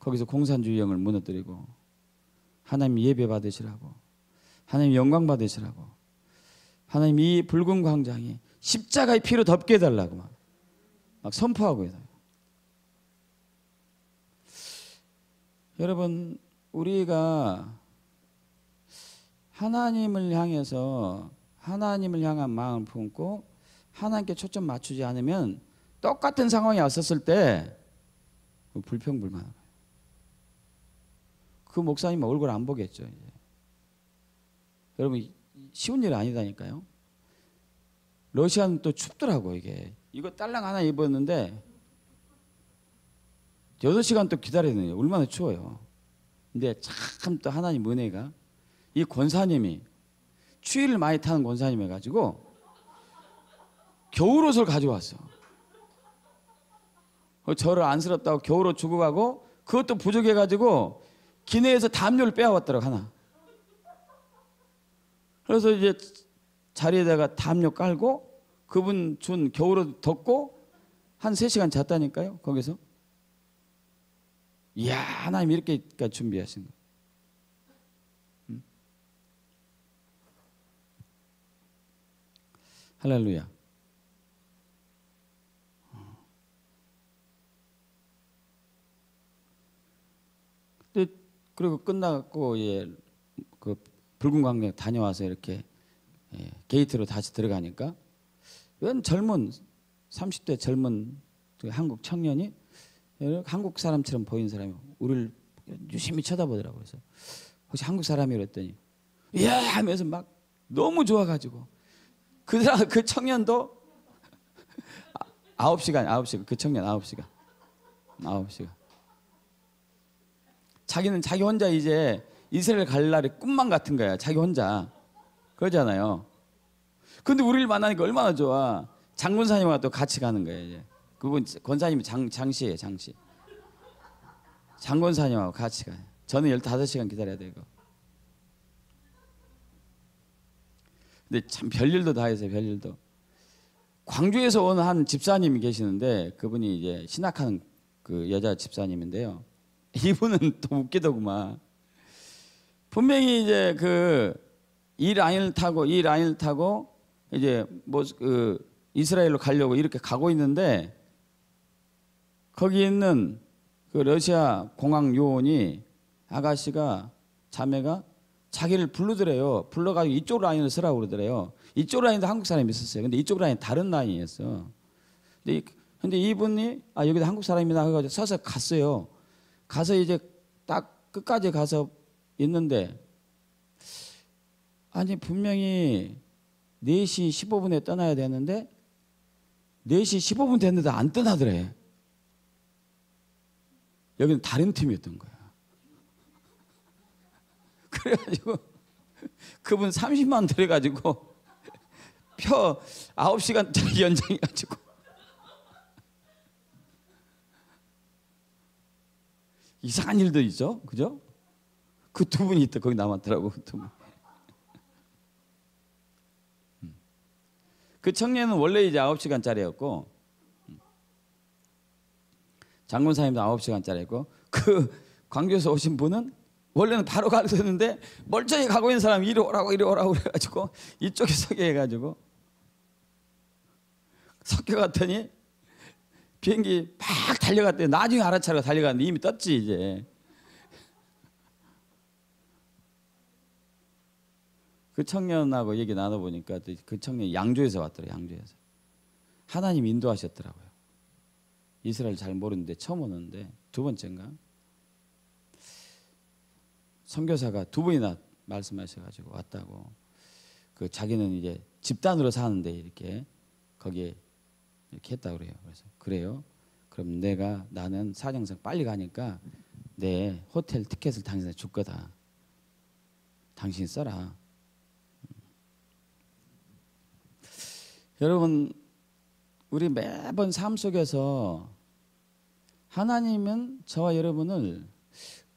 거기서 공산주의형을 무너뜨리고 하나님 예배 받으시라고, 하나님 영광 받으시라고, 하나님 이 붉은 광장이 십자가의 피로 덮게 해달라고 막 선포하고 있어요. 여러분, 우리가 하나님을 향해서 하나님을 향한 마음을 품고 하나님께 초점 맞추지 않으면 똑같은 상황이 왔었을 때 불평불만한 거예요. 그 목사님 얼굴 안 보겠죠. 이제. 여러분, 쉬운 일 아니다니까요. 러시아는 또 춥더라고. 이거 딸랑 하나 입었는데 8시간 또 기다려야 돼요. 얼마나 추워요. 근데 참 또 하나님 은혜가 이 권사님이 추위를 많이 타는 권사님 해가지고 겨울옷을 가져왔어. 저를 안쓰럽다고 겨울옷 주고 가고 그것도 부족해가지고 기내에서 담요를 빼와왔더라고 하나. 그래서 이제 자리에다가 담요 깔고 그분 준 겨울옷 덮고 한 3시간 잤다니까요. 거기서. 이야, 하나님 이렇게 준비하신 거예요. 할렐루야. 그리고 끝나고 그 붉은 광장 다녀와서 이렇게 게이트로 다시 들어가니까 웬 젊은 30대 젊은 그 한국 청년이 한국 사람처럼 보이는 사람이 우리를 유심히 쳐다보더라고요. 그래서 혹시 한국 사람이 그랬더니 예 하면서 막 너무 좋아가지고 그 청년도 9시간 그 청년 9시간 자기는 자기 혼자 이제 이스라엘 갈 날이 꿈만 같은 거야. 자기 혼자 그러잖아요. 근데 우리를 만나니까 얼마나 좋아. 장군사님과 또 같이 가는 거예요. 이제 그분 권사님이 장씨예요. 장씨. 장군사님하고 같이 가요. 저는 15시간 기다려야 되고. 근데 참 별일도 다 했어요. 별일도. 광주에서 온 한 집사님이 계시는데 그분이 이제 신학하는 그 여자 집사님인데요. 이분은 또 웃기더구만. 분명히 이제 이 라인을 타고 이제 이스라엘로 가려고 이렇게 가고 있는데 거기 있는 그 러시아 공항 요원이 아가씨가 자매가 자기를 부르더래요. 불러가지고 이쪽 라인을 쓰라고 그러더래요. 이쪽 라인도 한국 사람이 있었어요. 근데 이쪽 라인 다른 라인이었어. 근데 이분이 여기도 한국 사람이다 해가지고 서서 갔어요. 가서 이제 딱 끝까지 가서 있는데 아니 분명히 4시 15분에 떠나야 되는데 4시 15분 됐는데 안 떠나더래. 여기는 다른 팀이었던 거야. 그래가지고 그분 30만 원 들여가지고 표 9시간짜리 연장해가지고 이상한 일도 있죠, 그죠? 그 2분이 있다 거기 남았더라고. 그 2분. 그 청년은 원래 이제 9시간짜리였고 장군사님도 9시간짜리였고 그 광주에서 오신 분은 원래는 바로 가르쳤는데 멀쩡히 가고 있는 사람이 이리 오라고 그래가지고 이쪽에 서게 해가지고 섞여갔더니 비행기 막 달려갔더니 나중에 알아차려 달려갔는데 이미 떴지 이제. 그 청년하고 얘기 나눠보니까 그 청년이 양조에서 왔더라고요. 양조에서. 하나님 인도하셨더라고요. 이스라엘 잘 모르는데 처음 오는데 2번째인가? 선교사가 2번이나 말씀하셔가지고 왔다고. 그 자기는 이제 집단으로 사는데 이렇게 거기에 이렇게 했다고 그래요. 그래서 그래요? 그럼 나는 사정상 빨리 가니까 내 호텔 티켓을 당신한테 줄 거다. 당신이 써라. 여러분 우리 매번 삶 속에서 하나님은 저와 여러분을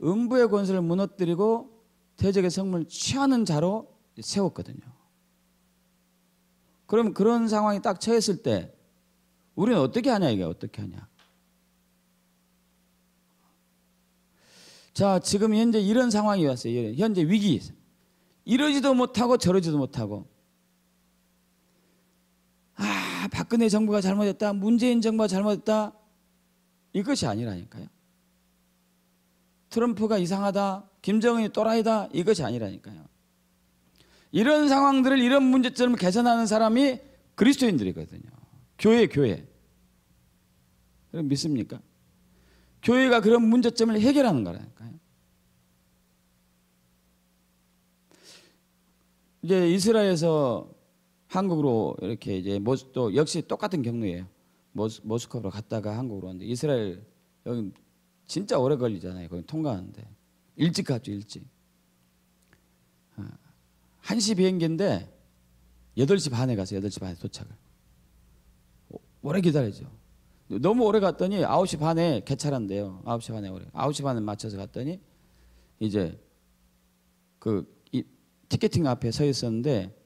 음부의 권세를 무너뜨리고 대적의 성문을 취하는 자로 세웠거든요. 그럼 그런 상황이 딱 처했을 때 우리는 어떻게 하냐 이게 어떻게 하냐. 자 지금 현재 이런 상황이 왔어요. 현재 위기. 이러지도 못하고 저러지도 못하고 박근혜 정부가 잘못했다. 문재인 정부가 잘못했다. 이것이 아니라니까요. 트럼프가 이상하다. 김정은이 또라이다. 이것이 아니라니까요. 이런 상황들을 이런 문제점을 개선하는 사람이 그리스도인들이거든요. 교회. 그럼 믿습니까? 교회가 그런 문제점을 해결하는 거라니까요. 이제 이스라엘에서 한국으로 이렇게 이제 또 역시 똑같은 경로예요. 모스크바로 갔다가 한국으로 왔는데 이스라엘 여기 진짜 오래 걸리잖아요. 거기 통과하는데 일찍 갔죠. 일찍 1시 비행기인데 8시 반에 가서 8시 반에 도착을. 오래 기다리죠. 너무 오래 갔더니 9시 반에 개찰한대요. 9시 반에 9시 반에 맞춰서 갔더니 이제 이 티켓팅 앞에 서 있었는데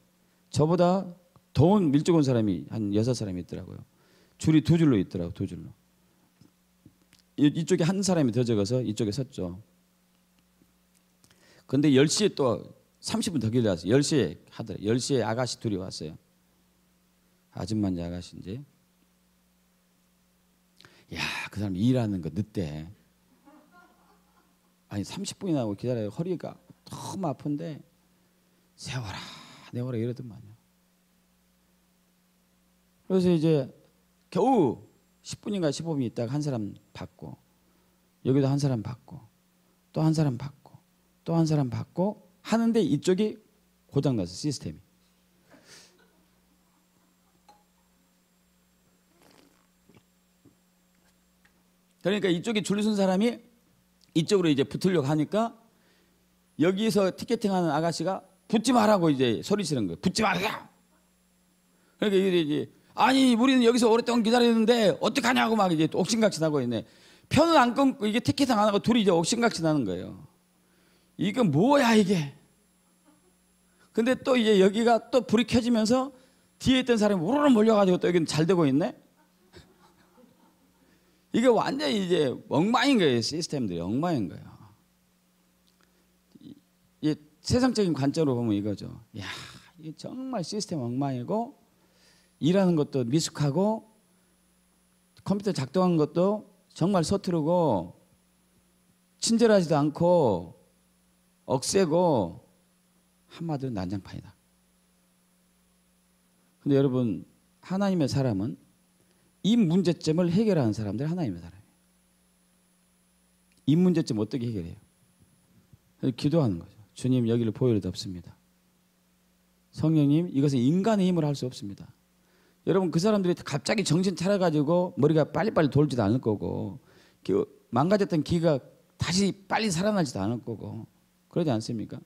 저보다 더운 밀접 온 사람이 한 6사람이 있더라고요. 줄이 2줄로 있더라고요. 2줄로. 이쪽에 한 사람이 더 적어서 이쪽에 섰죠. 근데 10시에 또 30분 더 기다렸어요. 10시에 하더라고요. 10시에 아가씨 둘이 왔어요. 아줌마인지 아가씨인지. 야, 그 사람 일하는 거 늦대. 아니 30분이나 하고 기다려요. 허리가 너무 아픈데 세워라 내워라 이러더만요. 그래서 이제 겨우 10분인가 15분 있다가 한 사람 받고 여기도 한 사람 받고 또 한 사람 받고 또 한 사람 받고 하는데 이쪽이 고장나서 시스템이. 그러니까 이쪽에 줄 선 사람이 이쪽으로 이제 붙으려고 하니까 여기서 티켓팅하는 아가씨가 붙지 말라고 이제 소리치는 거예요. 붙지 말라. 그러니까 이제 아니 우리는 여기서 오랫동안 기다리는데 어떡하냐고 막 이제 옥신각신하고 있네. 편은 안 끊고 이게 티켓팅 안 하고 둘이 이제 옥신각신하는 거예요. 이게 뭐야 이게. 근데 또 이제 여기가 또 불이 켜지면서 뒤에 있던 사람이 우르르 몰려가지고 또 여기는 잘 되고 있네. 이게 완전히 이제 엉망인 거예요. 시스템들이 엉망인 거예요. 이 세상적인 관점으로 보면 이거죠. 야, 이게 정말 시스템 엉망이고 일하는 것도 미숙하고 컴퓨터 작동하는 것도 정말 서투르고 친절하지도 않고 억세고 한마디로 난장판이다. 근데 여러분 하나님의 사람은 이 문제점을 해결하는 사람들 하나님의 사람이에요. 이 문제점 어떻게 해결해요? 기도하는 거죠. 주님, 여기를 보혈이 덮습니다. 성령님, 이것은 인간의 힘으로 할 수 없습니다. 여러분, 그 사람들이 갑자기 정신 차려가지고 머리가 빨리빨리 돌지도 않을 거고, 망가졌던 기가 다시 빨리 살아나지도 않을 거고, 그러지 않습니까?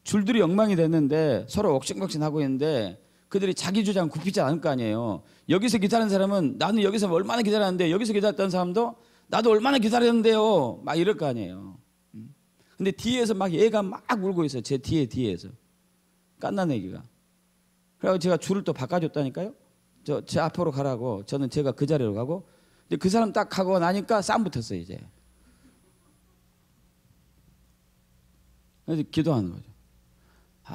줄들이 엉망이 됐는데 서로 옥신각신하고 있는데 그들이 자기 주장 굽히지 않을 거 아니에요. 여기서 기다리는 사람은 나는 여기서 얼마나 기다렸는데, 여기서 기다렸던 사람도 나도 얼마나 기다렸는데요, 막 이럴 거 아니에요. 근데 뒤에서 막 얘가 막 울고 있어요. 제 뒤에서 깐난애기가. 그래서 제가 줄을 또 바꿔줬다니까요. 제 앞으로 가라고. 저는 제가 그 자리로 가고, 근데 그 사람 딱 가고 나니까 싸움 붙었어요. 이제 그래서 기도하는 거죠.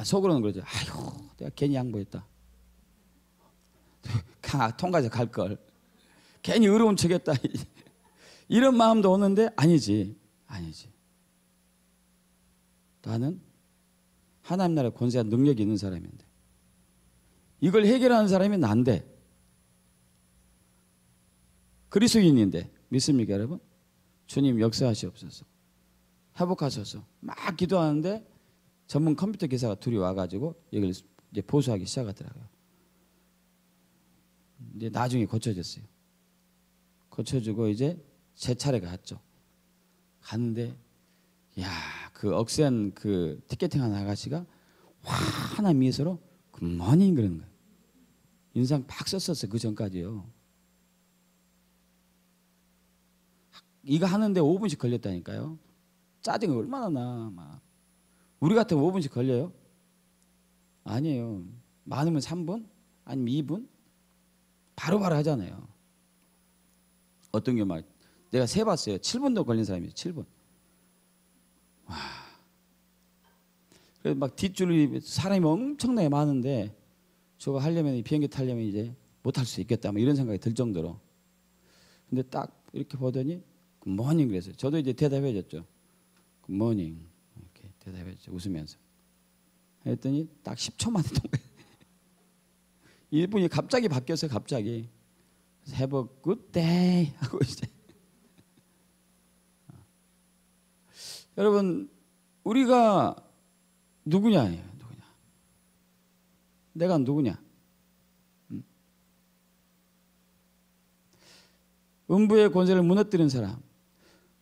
속으로는 그러죠. 아유, 내가 괜히 양보했다. 통과해서 갈 걸. 괜히 의로운 척했다. 이런 마음도 오는데 아니지. 나는 하나님 나라의 권세와 능력이 있는 사람인데, 이걸 해결하는 사람이 난데, 그리스도인인데 믿습니까 여러분? 주님 역사하시옵소서, 회복하소서 막 기도하는데 전문 컴퓨터 기사가 둘이 와가지고 여기를 이제 보수하기 시작하더라고요. 이제 나중에 고쳐졌어요. 고쳐주고 이제 제 차례가 갔죠. 갔는데 그 억센 그 티켓팅하는 아가씨가 환한 미소로 굿모닝 그러는 거예요. 인상 팍 썼었어요. 그 전까지요. 이거 하는데 5분씩 걸렸다니까요. 짜증이 얼마나 나. 막. 우리 같으면 5분씩 걸려요? 아니에요. 많으면 3분? 아니면 2분? 바로바로 하잖아요. 어떤 게 막 내가 세봤어요. 7분도 걸린 사람이 있어요. 7분. 와. 그래서 막 뒷줄이 사람이 엄청나게 많은데 저거 하려면, 비행기 타려면 이제 못할 수 있겠다, 뭐 이런 생각이 들 정도로. 근데 딱 이렇게 보더니 굿모닝 그랬어요. 저도 이제 대답해 줬죠. 굿모닝 이렇게 대답해 줬죠. 웃으면서. 했더니 딱 10초 만에 통과해요. 1분이 갑자기 바뀌었어요. 갑자기. Have a good day 하고 이제. 여러분, 우리가 누구냐예요. 누구냐. 내가 누구냐. 음부의 권세를 무너뜨린 사람,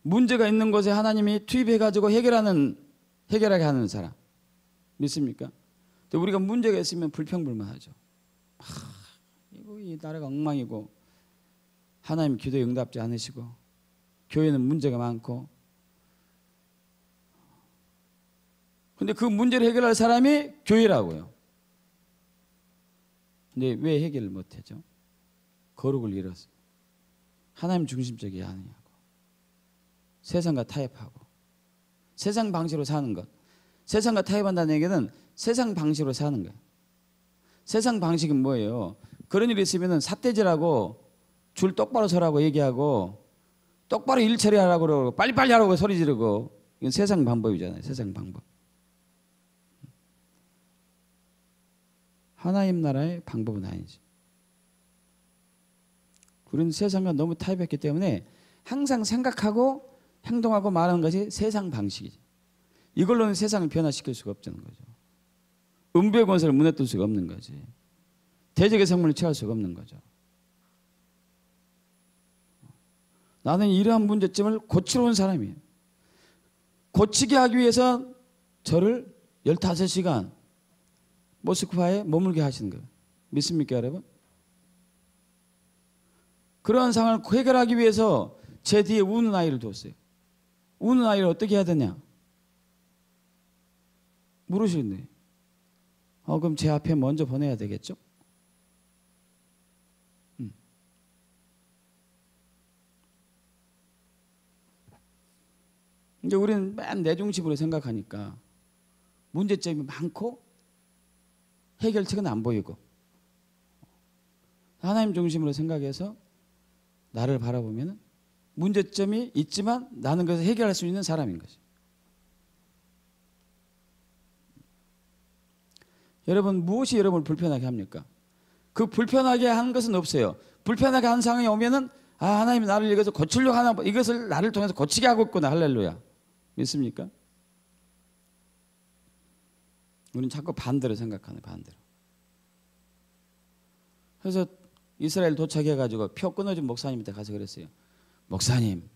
문제가 있는 곳에 하나님이 투입해가지고 해결하게 하는 사람 믿습니까? 근데 우리가 문제가 있으면 불평불만하죠. 이거 이 나라가 엉망이고 하나님 기도에 응답지 않으시고 교회는 문제가 많고. 근데 그 문제를 해결할 사람이 교회라고요. 근데 왜 해결을 못하죠? 거룩을 잃었어요. 하나님 중심적이 아니냐고. 세상과 타협하고 세상 방식으로 사는 것. 세상과 타협한다는 얘기는 세상 방식으로 사는 거예요. 세상 방식은 뭐예요? 그런 일이 있으면 삿대질하고 줄 똑바로 서라고 얘기하고 똑바로 일 처리하라고 그러고 빨리빨리 하라고 소리 지르고. 이건 세상 방법이잖아요. 세상 방법. 하나님 나라의 방법은 아니지. 우리는 세상과 너무 타협했기 때문에 항상 생각하고 행동하고 말하는 것이 세상 방식이지. 이걸로는 세상을 변화시킬 수가 없다는 거죠. 음부의 권세를 무너뜨릴 수가 없는 거지. 대적의 성문을 취할 수가 없는 거죠. 나는 이러한 문제점을 고치러 온 사람이에요. 고치게 하기 위해서 저를 15시간 모스크바에 머물게 하시는 거예요. 믿습니까 여러분? 그러한 상황을 해결하기 위해서 제 뒤에 우는 아이를 뒀어요. 우는 아이를 어떻게 해야 되냐? 물으시는데 그럼 제 앞에 먼저 보내야 되겠죠? 이제 우리는 맨 내 중심으로 생각하니까 문제점이 많고 해결책은 안 보이고, 하나님 중심으로 생각해서 나를 바라보면 문제점이 있지만 나는 그것을 해결할 수 있는 사람인 거죠. 여러분, 무엇이 여러분을 불편하게 합니까? 그 불편하게 하는 것은 없어요. 불편하게 하는 상황이 오면은 하나님이 나를 이것을 고치려고 하나, 이것을 나를 통해서 고치게 하고 있구나. 할렐루야. 믿습니까? 우리는 자꾸 반대로 생각하네. 반대로. 그래서 이스라엘 도착해가지고 표 끊어준 목사님한테 가서 그랬어요. 목사님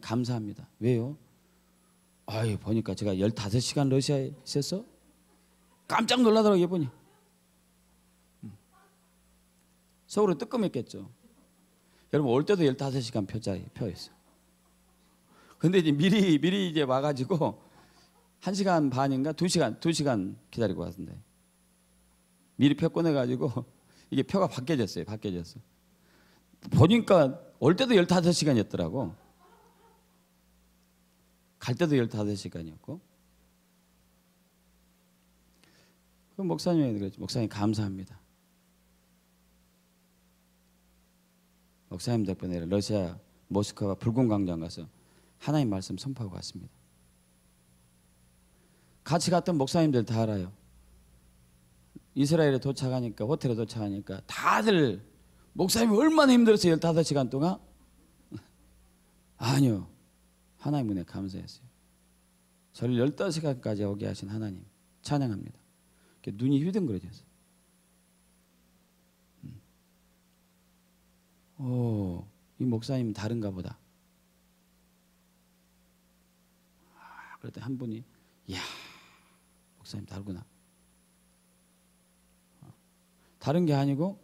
감사합니다. 왜요? 아유, 보니까 제가 15시간 러시아에 있었어? 깜짝 놀라더라고요, 보니. 속으로 뜨끔했겠죠. 여러분, 올 때도 15시간 표였어요. 근데 이제 미리 이제 와가지고 1시간 반인가 2시간 기다리고 왔는데 미리 표 꺼내가지고 이게 표가 바뀌어졌어요. 보니까 올 때도 15시간이었더라고. 갈 때도 15시간이었고. 그 목사님이 그랬죠. 목사님 감사합니다. 목사님 덕분에 러시아 모스크바 불공광장 가서 하나님 말씀 선포하고 왔습니다. 같이 갔던 목사님들 다 알아요. 이스라엘에 도착하니까, 호텔에 도착하니까 다들 목사님이 얼마나 힘들었어요. 15시간 동안. 아니요, 하나님 은혜 감사했어요. 저를 15시간까지 오게 하신 하나님 찬양합니다. 눈이 휘둥그레졌어요. 이 목사님은 다른가 보다. 그랬더니 한 분이, 이야, 목사님 다르구나. 다른 게 아니고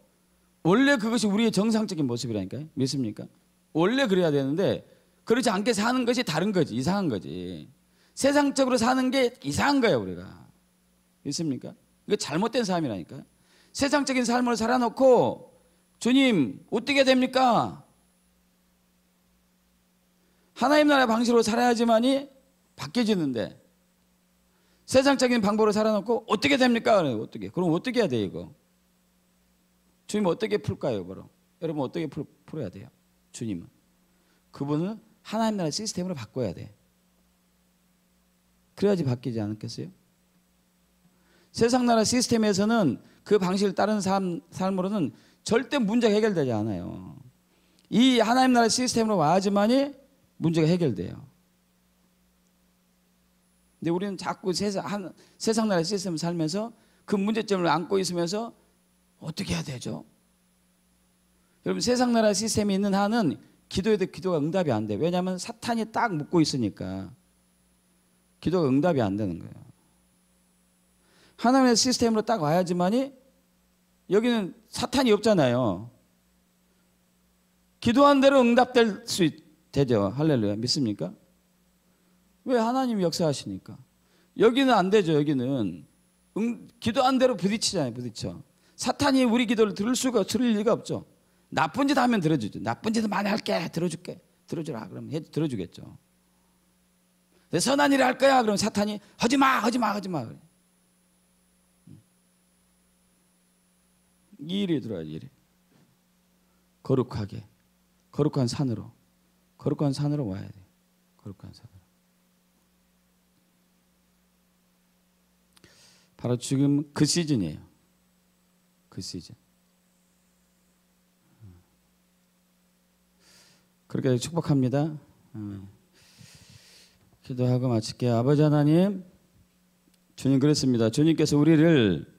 원래 그것이 우리의 정상적인 모습이라니까요. 믿습니까? 원래 그래야 되는데 그렇지 않게 사는 것이 다른 거지. 이상한 거지. 세상적으로 사는 게 이상한 거예요, 우리가. 믿습니까? 이거 잘못된 삶이라니까요. 세상적인 삶을 살아놓고 주님 어떻게 됩니까? 하나님 나라의 방식으로 살아야지만이 바뀌어지는데 세상적인 방법으로 살아놓고 어떻게 됩니까? 어떻게? 그럼 어떻게 해야 돼 이거? 주님 어떻게 풀까요? 그럼 여러분 어떻게 풀어야 돼요? 주님은 그분은 하나님 나라 시스템으로 바꿔야 돼. 그래야지 바뀌지 않겠어요? 세상 나라 시스템에서는 그 방식을 따르는 삶으로는 절대 문제가 해결되지 않아요. 이 하나님 나라 시스템으로 와야지만이 문제가 해결돼요. 근데 우리는 자꾸 세상 나라 시스템을 살면서 그 문제점을 안고 있으면서 어떻게 해야 되죠? 여러분 세상 나라 시스템이 있는 한은 기도해도 기도가 응답이 안 돼요. 왜냐하면 사탄이 딱 묶고 있으니까 기도가 응답이 안 되는 거예요. 하나님의 시스템으로 딱 와야지만이 여기는 사탄이 없잖아요. 기도한 대로 응답될 수 되죠. 할렐루야. 믿습니까? 왜? 하나님이 역사하시니까. 여기는 안 되죠. 여기는 기도한 대로 부딪히잖아요. 부딪혀. 사탄이 우리 기도를 들을 리가 없죠. 나쁜 짓 하면 들어주죠. 나쁜 짓 많이 할게. 들어줄게. 들어주라. 그러면 들어주겠죠. 선한 일을 할 거야. 그러면 사탄이 하지마. 그래. 이 일이 들어야지. 일이. 거룩하게. 거룩한 산으로 와야 돼. 거룩한 산으로. 바로 지금 그 시즌이에요. 그 시즌. 그렇게 축복합니다. 기도하고 마칠게요. 아버지 하나님, 주님 그랬습니다. 주님께서 우리를